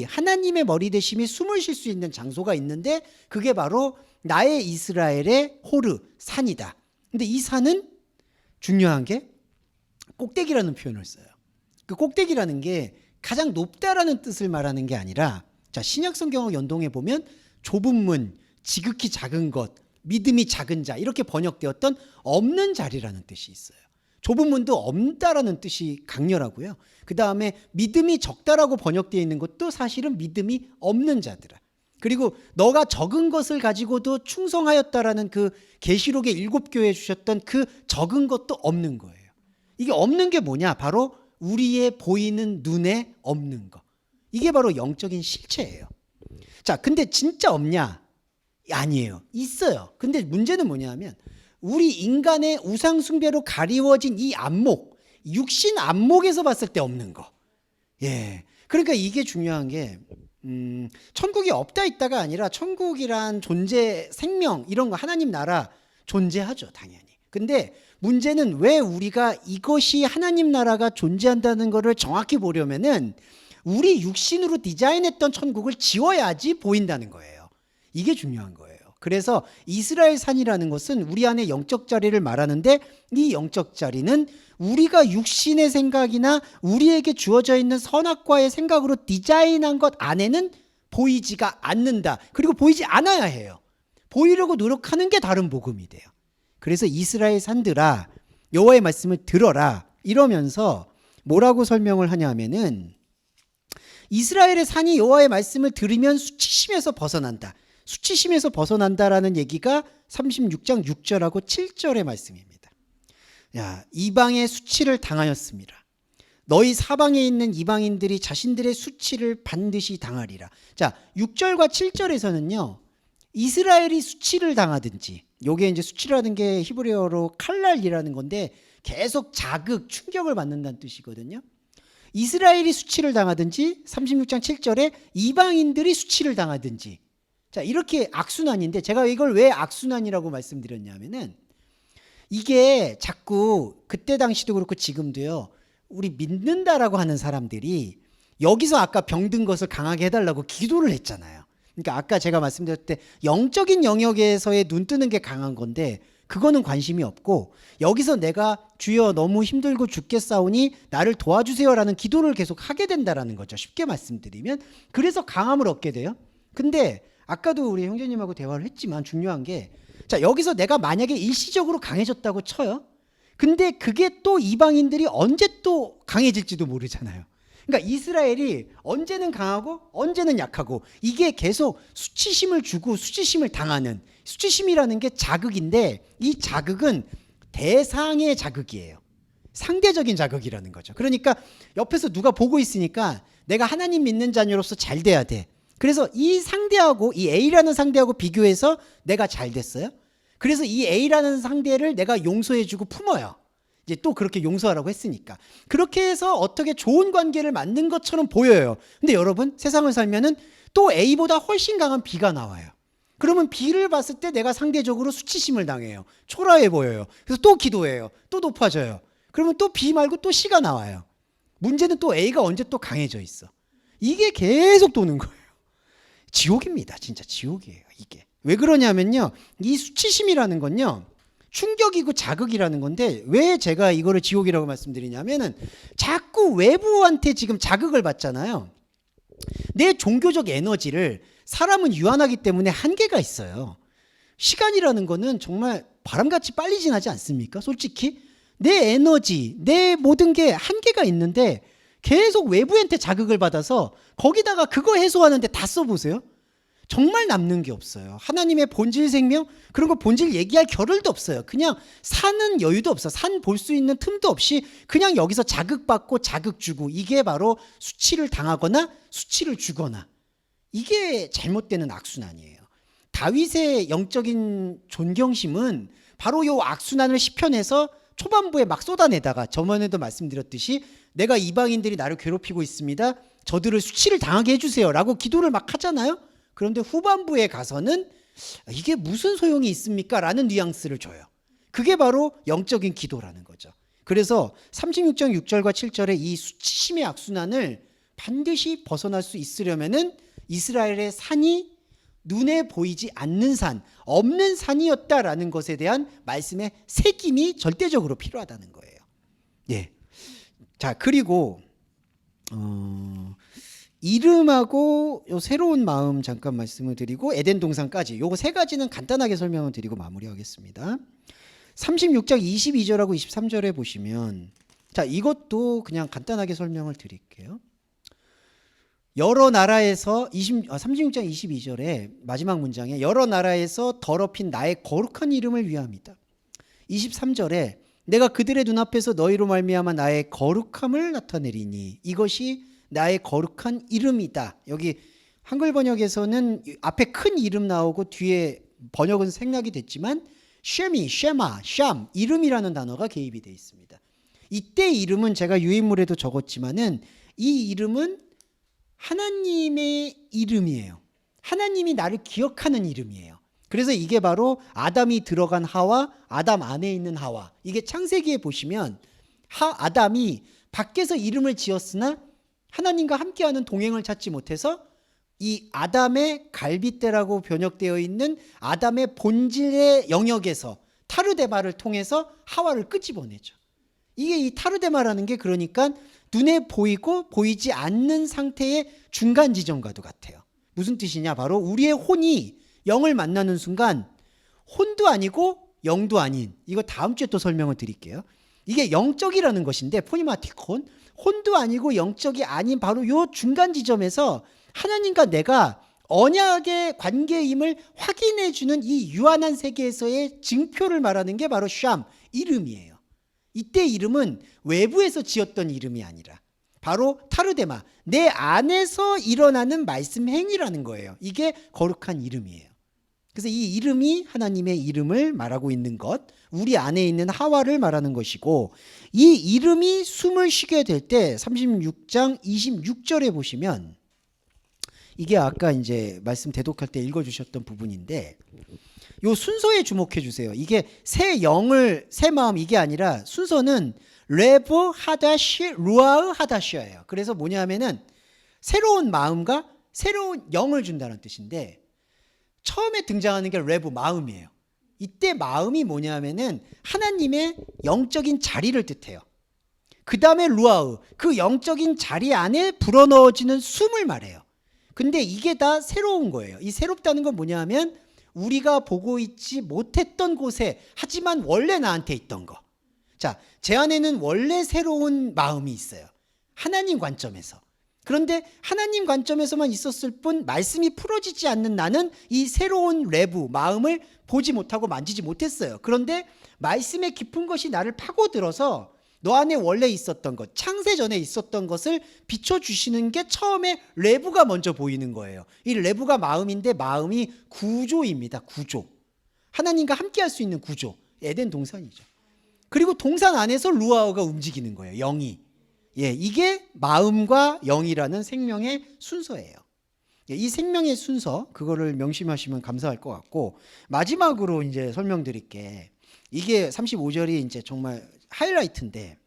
하나님의 머리 대심이 숨을 쉴 수 있는 장소가 있는데 그게 바로 나의 이스라엘의 호르, 산이다. 근데 이 산은 중요한 게 꼭대기라는 표현을 써요. 그 꼭대기라는 게 가장 높다라는 뜻을 말하는 게 아니라, 자, 신약 성경과 연동해 보면 좁은 문, 지극히 작은 것, 믿음이 작은 자, 이렇게 번역되었던 없는 자리라는 뜻이 있어요. 좁은 문도 없다라는 뜻이 강렬하고요. 그 다음에 믿음이 적다라고 번역되어 있는 것도 사실은 믿음이 없는 자들아. 그리고 너가 적은 것을 가지고도 충성하였다라는 그 계시록의 7교회에 주셨던 그 적은 것도 없는 거예요. 이게 없는 게 뭐냐? 바로 우리의 보이는 눈에 없는 거. 이게 바로 영적인 실체예요. 자, 근데 진짜 없냐? 아니에요. 있어요. 근데 문제는 뭐냐면 우리 인간의 우상 숭배로 가리워진 이 안목, 육신 안목에서 봤을 때 없는 거. 예. 그러니까 이게 중요한 게 천국이 없다 있다가 아니라 천국이란 존재, 생명 이런 거, 하나님 나라 존재하죠, 당연히. 근데 문제는 왜 우리가 이것이 하나님 나라가 존재한다는 거를 정확히 보려면은 우리 육신으로 디자인했던 천국을 지워야지 보인다는 거예요. 이게 중요한 거예요. 그래서 이스라엘 산이라는 것은 우리 안에 영적 자리를 말하는데 이 영적 자리는 우리가 육신의 생각이나 우리에게 주어져 있는 선악과의 생각으로 디자인한 것 안에는 보이지가 않는다. 그리고 보이지 않아야 해요. 보이려고 노력하는 게 다른 복음이 돼요. 그래서 이스라엘 산들아 여호와의 말씀을 들어라 이러면서 뭐라고 설명을 하냐면은 이스라엘의 산이 여호와의 말씀을 들으면 수치심에서 벗어난다. 수치심에서 벗어난다라는 얘기가 36장 6절하고 7절의 말씀입니다. 야, 이방의 수치를 당하였습니다. 너희 사방에 있는 이방인들이 자신들의 수치를 반드시 당하리라. 자, 6절과 7절에서는요. 이스라엘이 수치를 당하든지, 요게 이제 수치라는 게 히브리어로 칼날이라는 건데 계속 자극, 충격을 받는다는 뜻이거든요. 이스라엘이 수치를 당하든지 36장 7절에 이방인들이 수치를 당하든지, 자, 이렇게 악순환인데 제가 이걸 왜 악순환이라고 말씀드렸냐면은 이게 자꾸 그때 당시도 그렇고 지금도요, 우리 믿는다라고 하는 사람들이 여기서 아까 병든 것을 강하게 해달라고 기도를 했잖아요. 그러니까 아까 제가 말씀드렸을 때 영적인 영역에서의 눈 뜨는 게 강한 건데 그거는 관심이 없고 여기서 내가 주여 너무 힘들고 죽겠사오니 나를 도와주세요라는 기도를 계속 하게 된다라는 거죠. 쉽게 말씀드리면. 그래서 강함을 얻게 돼요. 근데 아까도 우리 형제님하고 대화를 했지만 중요한 게, 자, 여기서 내가 만약에 일시적으로 강해졌다고 쳐요. 근데 그게 또 이방인들이 언제 또 강해질지도 모르잖아요. 그러니까 이스라엘이 언제는 강하고 언제는 약하고 이게 계속 수치심을 주고 수치심을 당하는, 수치심이라는 게 자극인데 이 자극은 대상의 자극이에요. 상대적인 자극이라는 거죠. 그러니까 옆에서 누가 보고 있으니까 내가 하나님 믿는 자녀로서 잘 돼야 돼. 그래서 이 상대하고, 이 A라는 상대하고 비교해서 내가 잘 됐어요. 그래서 이 A라는 상대를 내가 용서해주고 품어요. 이제 또 그렇게 용서하라고 했으니까. 그렇게 해서 어떻게 좋은 관계를 만든 것처럼 보여요. 근데 여러분, 세상을 살면은 또 A보다 훨씬 강한 B가 나와요. 그러면 B를 봤을 때 내가 상대적으로 수치심을 당해요. 초라해 보여요. 그래서 또 기도해요. 또 높아져요. 그러면 또 B 말고 또 C가 나와요. 문제는 또 A가 언제 또 강해져 있어. 이게 계속 도는 거예요. 지옥입니다. 진짜 지옥이에요. 이게 왜 그러냐면요, 이 수치심이라는 건요 충격이고 자극이라는 건데 왜 제가 이거를 지옥이라고 말씀드리냐면은 자꾸 외부한테 지금 자극을 받잖아요. 내 종교적 에너지를 사람은 유한하기 때문에 한계가 있어요. 시간이라는 거는 정말 바람같이 빨리 지나지 않습니까? 솔직히 내 에너지, 내 모든 게 한계가 있는데 계속 외부한테 자극을 받아서 거기다가 그거 해소하는데 다 써보세요. 정말 남는 게 없어요. 하나님의 본질 생명 그런 거 본질 얘기할 겨를도 없어요. 그냥 사는 여유도 없어. 산 볼 수 있는 틈도 없이 그냥 여기서 자극받고 자극 주고, 이게 바로 수치를 당하거나 수치를 주거나, 이게 잘못되는 악순환이에요. 다윗의 영적인 존경심은 바로 이 악순환을 시편에서 초반부에 막 쏟아내다가, 저번에도 말씀드렸듯이 내가 이방인들이 나를 괴롭히고 있습니다, 저들을 수치를 당하게 해주세요 라고 기도를 막 하잖아요. 그런데 후반부에 가서는 이게 무슨 소용이 있습니까? 라는 뉘앙스를 줘요. 그게 바로 영적인 기도라는 거죠. 그래서 36장 6절과 7절에 이 수치심의 악순환을 반드시 벗어날 수 있으려면은 이스라엘의 산이 눈에 보이지 않는 산, 없는 산이었다라는 것에 대한 말씀의 새김이 절대적으로 필요하다는 거예요. 예. 자, 그리고 이름하고 요 새로운 마음 잠깐 말씀을 드리고 에덴 동산까지 요거 세 가지는 간단하게 설명을 드리고 마무리하겠습니다. 36장 22절하고 23절에 보시면, 자, 이것도 그냥 간단하게 설명을 드릴게요. 여러 나라에서 36장 22절에 마지막 문장에 여러 나라에서 더럽힌 나의 거룩한 이름을 위함이다. 23절에 내가 그들의 눈앞에서 너희로 말미암아 나의 거룩함을 나타내리니 이것이 나의 거룩한 이름이다. 여기 한글 번역에서는 앞에 큰 이름 나오고 뒤에 번역은 생략이 됐지만 쉐미, 쉐마, 샴, 이름이라는 단어가 개입이 되어 있습니다. 이때 이름은 제가 유인물에도 적었지만은 이 이름은 하나님의 이름이에요. 하나님이 나를 기억하는 이름이에요. 그래서 이게 바로 아담이 들어간 하와, 아담 안에 있는 하와. 이게 창세기에 보시면 아담이 밖에서 이름을 지었으나 하나님과 함께하는 동행을 찾지 못해서 이 아담의 갈빗대라고 번역되어 있는 아담의 본질의 영역에서 타르데마를 통해서 하와를 끄집어내죠. 이게 이 타르데마라는 게 그러니까 눈에 보이고 보이지 않는 상태의 중간 지점과도 같아요. 무슨 뜻이냐? 바로 우리의 혼이 영을 만나는 순간 혼도 아니고 영도 아닌, 이거 다음 주에 또 설명을 드릴게요. 이게 영적이라는 것인데 포니마티콘, 혼도 아니고 영적이 아닌 바로 요 중간 지점에서 하나님과 내가 언약의 관계임을 확인해 주는 이 유한한 세계에서의 증표를 말하는 게 바로 샴, 이름이에요. 이때 이름은 외부에서 지었던 이름이 아니라 바로 타르데마, 내 안에서 일어나는 말씀 행위라는 거예요. 이게 거룩한 이름이에요. 그래서 이 이름이 하나님의 이름을 말하고 있는 것, 우리 안에 있는 하와를 말하는 것이고, 이 이름이 숨을 쉬게 될 때 36장 26절에 보시면, 이게 아까 이제 말씀 대독할 때 읽어주셨던 부분인데, 요 순서에 주목해 주세요. 이게 새 영을, 새 마음, 이게 아니라 순서는 레브 하다시 루아흐 하다시예요. 그래서 뭐냐면은 새로운 마음과 새로운 영을 준다는 뜻인데, 처음에 등장하는 게 레브, 마음이에요. 이때 마음이 뭐냐면은 하나님의 영적인 자리를 뜻해요. 그 다음에 루아흐, 그 영적인 자리 안에 불어넣어지는 숨을 말해요. 근데 이게 다 새로운 거예요. 이 새롭다는 건 뭐냐면 우리가 보고 있지 못했던 곳에, 하지만 원래 나한테 있던 거. 자, 제 안에는 원래 새로운 마음이 있어요. 하나님 관점에서. 그런데 하나님 관점에서만 있었을 뿐 말씀이 풀어지지 않는 나는 이 새로운 레부, 마음을 보지 못하고 만지지 못했어요. 그런데 말씀의 깊은 것이 나를 파고들어서 너 안에 원래 있었던 것, 창세 전에 있었던 것을 비춰주시는 게 처음에 레부가 먼저 보이는 거예요. 이 레부가 마음인데 마음이 구조입니다. 구조. 하나님과 함께 할 수 있는 구조. 에덴 동산이죠. 그리고 동산 안에서 루아흐가 움직이는 거예요. 영이. 예, 이게 마음과 영이라는 생명의 순서예요. 예, 이 생명의 순서, 그거를 명심하시면 감사할 것 같고, 마지막으로 이제 설명드릴게. 이게 35절이 이제 정말 하이라이트인데,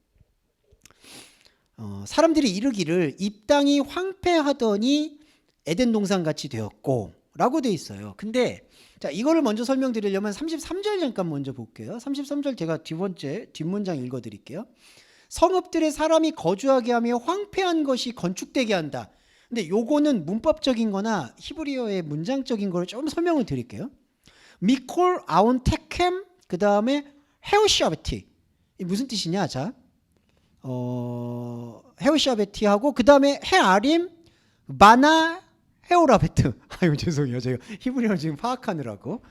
사람들이 이르기를 이 땅이 황폐하더니 에덴 동산 같이 되었고 라고 돼 있어요. 근데 자, 이거를 먼저 설명드리려면 33절 잠깐 먼저 볼게요. 33절 제가 뒷문장 읽어드릴게요. 성읍들의 사람이 거주하게 하며 황폐한 것이 건축되게 한다. 근데 요거는 문법적인 거나 히브리어의 문장적인 거를 좀 설명을 드릴게요. 미콜 아온 테켐 그다음에 헤오시아베티. 이 무슨 뜻이냐? 자. 헤오시아베티하고 그다음에 헤아림 마나 헤오라베트. 아유 죄송해요. 제가 히브리어를 지금 파악하느라고.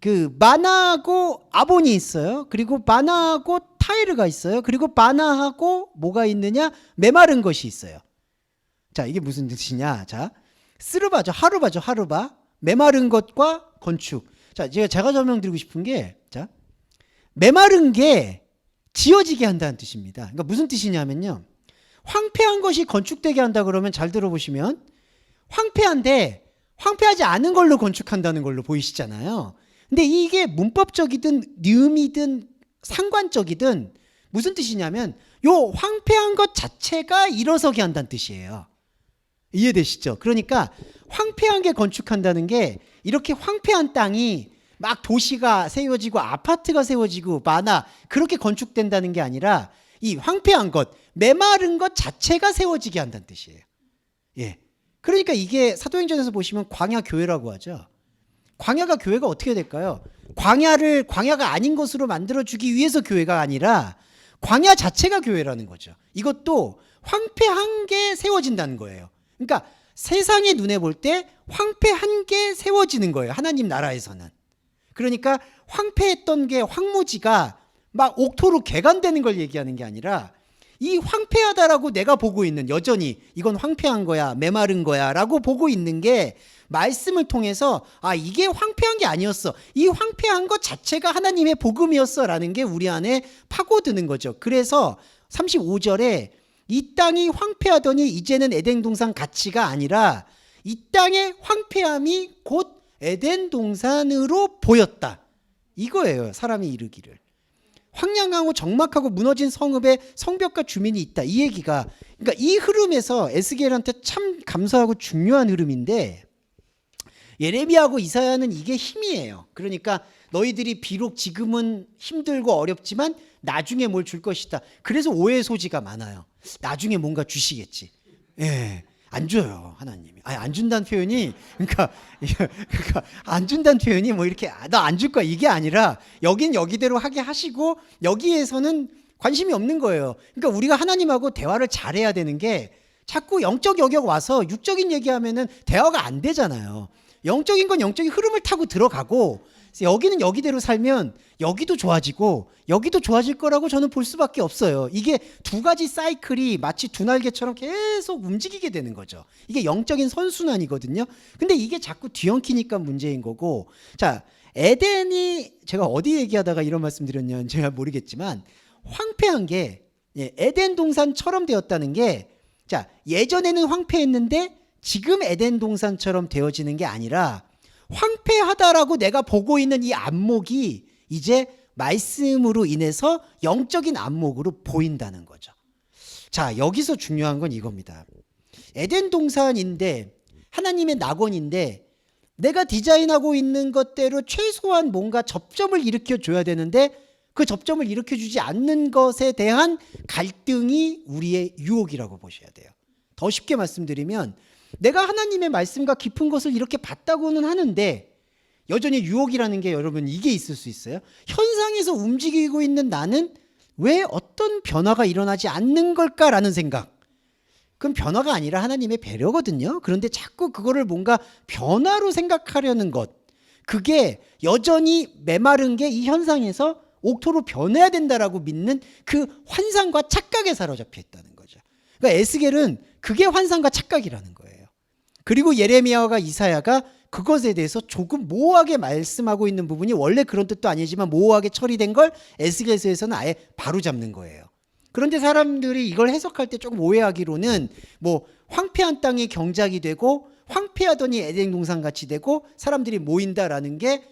그 마나하고 아본이 있어요. 그리고 마나하고 타이르가 있어요. 그리고 마나하고 뭐가 있느냐? 메마른 것이 있어요. 자, 이게 무슨 뜻이냐? 자, 스르바죠. 하루바죠. 하루바. 메마른 것과 건축. 자, 제가 설명드리고 싶은 게, 자, 메마른 게 지어지게 한다는 뜻입니다. 그러니까 무슨 뜻이냐면요. 황폐한 것이 건축되게 한다 그러면 잘 들어보시면 황폐한데 황폐하지 않은 걸로 건축한다는 걸로 보이시잖아요. 근데 이게 문법적이든 니음이든 상관적이든 무슨 뜻이냐면 요 황폐한 것 자체가 일어서게 한다는 뜻이에요. 이해되시죠? 그러니까 황폐한 게 건축한다는 게 이렇게 황폐한 땅이 막 도시가 세워지고 아파트가 세워지고 많아 그렇게 건축된다는 게 아니라 이 황폐한 것, 메마른 것 자체가 세워지게 한다는 뜻이에요. 예. 그러니까 이게 사도행전에서 보시면 광야 교회라고 하죠. 광야가 교회가 어떻게 될까요? 광야를 광야가 아닌 것으로 만들어주기 위해서 교회가 아니라 광야 자체가 교회라는 거죠. 이것도 황폐한 게 세워진다는 거예요. 그러니까 세상의 눈에 볼 때 황폐한 게 세워지는 거예요. 하나님 나라에서는. 그러니까 황폐했던 게 황무지가 막 옥토로 개간되는 걸 얘기하는 게 아니라 이 황폐하다라고 내가 보고 있는 여전히 이건 황폐한 거야 메마른 거야 라고 보고 있는 게 말씀을 통해서 아 이게 황폐한 게 아니었어 이 황폐한 것 자체가 하나님의 복음이었어 라는 게 우리 안에 파고드는 거죠. 그래서 35절에 이 땅이 황폐하더니 이제는 에덴 동산 가치가 아니라 이 땅의 황폐함이 곧 에덴 동산으로 보였다. 이거예요. 사람이 이르기를. 황량하고 적막하고 무너진 성읍에 성벽과 주민이 있다. 이 얘기가 그러니까 이 흐름에서 에스겔한테 참 감사하고 중요한 흐름인데 예레미야하고 이사야는 이게 힘이에요. 그러니까 너희들이 비록 지금은 힘들고 어렵지만 나중에 뭘 줄 것이다. 그래서 오해 소지가 많아요. 나중에 뭔가 주시겠지. 예. 안 줘요, 하나님이. 아니, 안 준다는 표현이, 그러니까 안 준다는 표현이 뭐 이렇게, 나 안 줄 거야. 이게 아니라, 여긴 여기대로 하게 하시고, 여기에서는 관심이 없는 거예요. 그러니까 우리가 하나님하고 대화를 잘해야 되는 게, 자꾸 영적 영역 와서 육적인 얘기하면은 대화가 안 되잖아요. 영적인 건 영적인 흐름을 타고 들어가고, 여기는 여기대로 살면 여기도 좋아지고 여기도 좋아질 거라고 저는 볼 수밖에 없어요. 이게 두 가지 사이클이 마치 두 날개처럼 계속 움직이게 되는 거죠. 이게 영적인 선순환이거든요. 근데 이게 자꾸 뒤엉키니까 문제인 거고. 자, 에덴이 제가 어디 얘기하다가 이런 말씀 드렸냐는 제가 모르겠지만 황폐한 게 에덴 동산처럼 되었다는 게 자, 예전에는 황폐했는데 지금 에덴 동산처럼 되어지는 게 아니라 황폐하다라고 내가 보고 있는 이 안목이 이제 말씀으로 인해서 영적인 안목으로 보인다는 거죠. 자, 여기서 중요한 건 이겁니다. 에덴 동산인데 하나님의 낙원인데 내가 디자인하고 있는 것대로 최소한 뭔가 접점을 일으켜 줘야 되는데 그 접점을 일으켜 주지 않는 것에 대한 갈등이 우리의 유혹이라고 보셔야 돼요. 더 쉽게 말씀드리면 내가 하나님의 말씀과 깊은 것을 이렇게 봤다고는 하는데 여전히 유혹이라는 게 여러분 이게 있을 수 있어요. 현상에서 움직이고 있는 나는 왜 어떤 변화가 일어나지 않는 걸까라는 생각. 그건 변화가 아니라 하나님의 배려거든요. 그런데 자꾸 그거를 뭔가 변화로 생각하려는 것. 그게 여전히 메마른 게 이 현상에서 옥토로 변해야 된다라고 믿는 그 환상과 착각에 사로잡혀 있다는 거죠. 그러니까 에스겔은 그게 환상과 착각이라는 거예요. 그리고 예레미야와 이사야가 그것에 대해서 조금 모호하게 말씀하고 있는 부분이 원래 그런 뜻도 아니지만 모호하게 처리된 걸 에스겔서에서는 아예 바로잡는 거예요. 그런데 사람들이 이걸 해석할 때 조금 오해하기로는 뭐 황폐한 땅이 경작이 되고 황폐하더니 에덴 동산 같이 되고 사람들이 모인다라는 게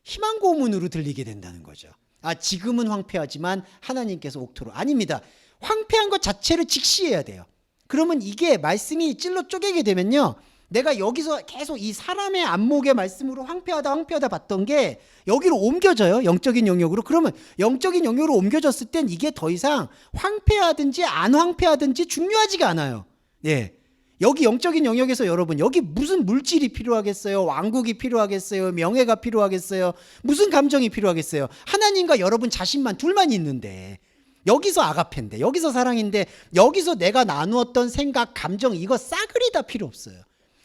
희망 고문으로 들리게 된다는 거죠. 아, 지금은 황폐하지만 하나님께서 옥토로. 아닙니다. 황폐한 것 자체를 직시해야 돼요. 그러면 이게 말씀이 찔러 쪼개게 되면요. 내가 여기서 계속 이 사람의 안목의 말씀으로 황폐하다 봤던 게 여기로 옮겨져요. 영적인 영역으로. 그러면 영적인 영역으로 옮겨졌을 땐 이게 더 이상 황폐하든지 안 황폐하든지 중요하지가 않아요. 예. 여기 영적인 영역에서 여러분, 여기 무슨 물질이 필요하겠어요? 왕국이 필요하겠어요? 명예가 필요하겠어요? 무슨 감정이 필요하겠어요? 하나님과 여러분 자신만 둘만 있는데, 여기서 아가페인데, 여기서 사랑인데, 여기서 내가 나누었던 생각, 감정, 이거 싸그리 다 필요 없어요.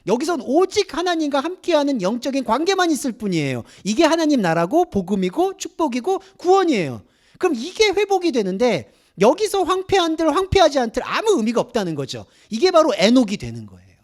여기선 오직 하나님과 함께하는 영적인 관계만 있을 뿐이에요. 이게 하나님 나라고 복음이고 축복이고 구원이에요. 그럼 이게 회복이 되는데, 여기서 황폐한들 황폐하지 않들 아무 의미가 없다는 거죠. 이게 바로 에녹이 되는 거예요.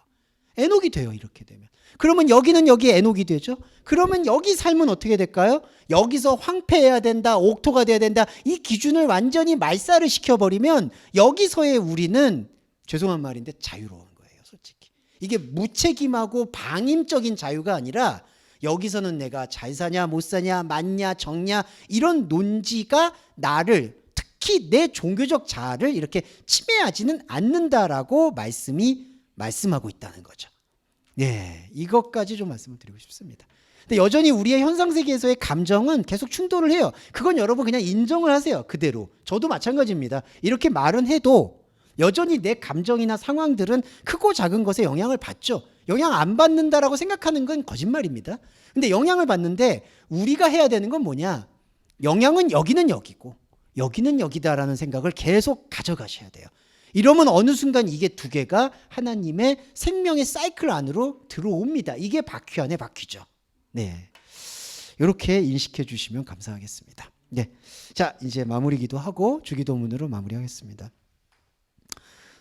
에녹이 돼요, 이렇게 되면. 그러면 여기는 여기에 에녹이 되죠. 그러면 여기 삶은 어떻게 될까요? 여기서 황폐해야 된다, 옥토가 돼야 된다, 이 기준을 완전히 말살을 시켜버리면 여기서의 우리는, 죄송한 말인데, 자유로운 거예요, 솔직히. 이게 무책임하고 방임적인 자유가 아니라, 여기서는 내가 잘 사냐 못 사냐 맞냐 적냐 이런 논지가 나를, 특히 내 종교적 자아를 이렇게 침해하지는 않는다라고 말씀하고 있다는 거죠. 네, 이것까지 좀 말씀을 드리고 싶습니다. 근데 여전히 우리의 현상세계에서의 감정은 계속 충돌을 해요. 그건 여러분 그냥 인정을 하세요, 그대로. 저도 마찬가지입니다. 이렇게 말은 해도 여전히 내 감정이나 상황들은 크고 작은 것에 영향을 받죠. 영향 안 받는다라고 생각하는 건 거짓말입니다. 근데 영향을 받는데 우리가 해야 되는 건 뭐냐? 영향은 여기는 여기고 여기는 여기다라는 생각을 계속 가져가셔야 돼요. 이러면 어느 순간 이게 두 개가 하나님의 생명의 사이클 안으로 들어옵니다. 이게 바퀴 안에 바퀴죠. 네, 이렇게 인식해 주시면 감사하겠습니다. 네, 자, 이제 마무리 기도하고 주기도문으로 마무리하겠습니다.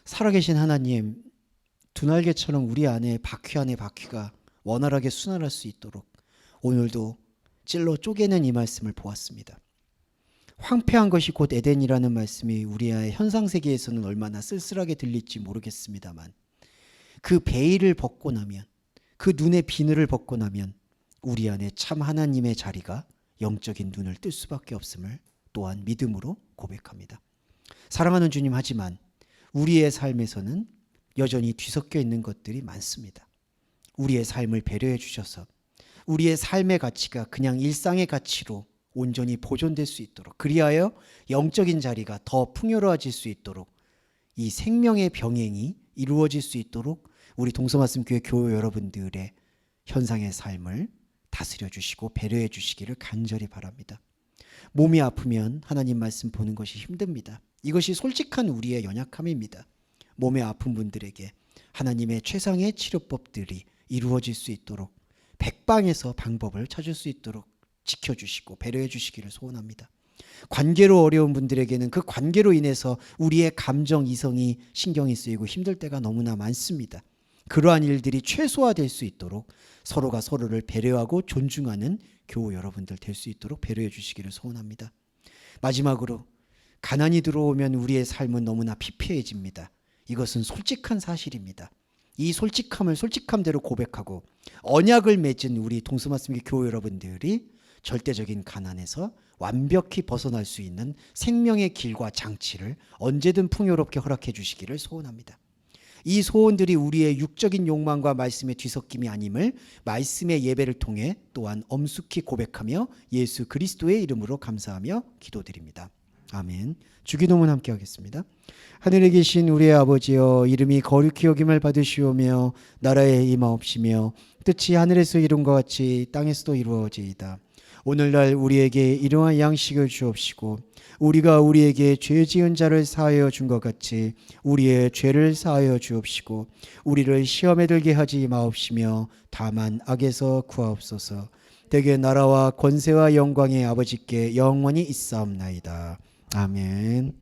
살아계신 하나님, 두 날개처럼 우리 안에 바퀴 안에 바퀴가 원활하게 순환할 수 있도록 오늘도 찔러 쪼개는 이 말씀을 보았습니다. 황폐한 것이 곧 에덴이라는 말씀이 우리의 현상세계에서는 얼마나 쓸쓸하게 들릴지 모르겠습니다만, 그 베일을 벗고 나면, 그 눈의 비늘을 벗고 나면 우리 안에 참 하나님의 자리가 영적인 눈을 뜰 수밖에 없음을 또한 믿음으로 고백합니다. 사랑하는 주님, 하지만 우리의 삶에서는 여전히 뒤섞여 있는 것들이 많습니다. 우리의 삶을 배려해 주셔서 우리의 삶의 가치가 그냥 일상의 가치로 온전히 보존될 수 있도록, 그리하여 영적인 자리가 더 풍요로워질 수 있도록, 이 생명의 병행이 이루어질 수 있도록 우리 동서말씀교회 교회 여러분들의 현상의 삶을 다스려 주시고 배려해 주시기를 간절히 바랍니다. 몸이 아프면 하나님 말씀 보는 것이 힘듭니다. 이것이 솔직한 우리의 연약함입니다. 몸에 아픈 분들에게 하나님의 최상의 치료법들이 이루어질 수 있도록 백방에서 방법을 찾을 수 있도록 지켜주시고 배려해 주시기를 소원합니다. 관계로 어려운 분들에게는 그 관계로 인해서 우리의 감정 이성이 신경이 쓰이고 힘들 때가 너무나 많습니다. 그러한 일들이 최소화될 수 있도록 서로가 서로를 배려하고 존중하는 교우 여러분들 될 수 있도록 배려해 주시기를 소원합니다. 마지막으로, 가난이 들어오면 우리의 삶은 너무나 피폐해집니다. 이것은 솔직한 사실입니다. 이 솔직함을 솔직함대로 고백하고 언약을 맺은 우리 동서말씀교 교우 여러분들이 절대적인 가난에서 완벽히 벗어날 수 있는 생명의 길과 장치를 언제든 풍요롭게 허락해 주시기를 소원합니다. 이 소원들이 우리의 육적인 욕망과 말씀의 뒤섞임이 아님을 말씀의 예배를 통해 또한 엄숙히 고백하며 예수 그리스도의 이름으로 감사하며 기도드립니다. 아멘. 주기도문 함께 하겠습니다. 하늘에 계신 우리의 아버지여, 이름이 거룩히 여김을 받으시오며 나라에 임하옵시며 뜻이 하늘에서 이룬 것 같이 땅에서도 이루어지이다. 오늘날 우리에게 일용할 양식을 주옵시고 우리가 우리에게 죄 지은 자를 사하여 준 것 같이 우리의 죄를 사하여 주옵시고 우리를 시험에 들게 하지 마옵시며 다만 악에서 구하옵소서. 대개 나라와 권세와 영광의 아버지께 영원히 있사옵나이다. 아멘.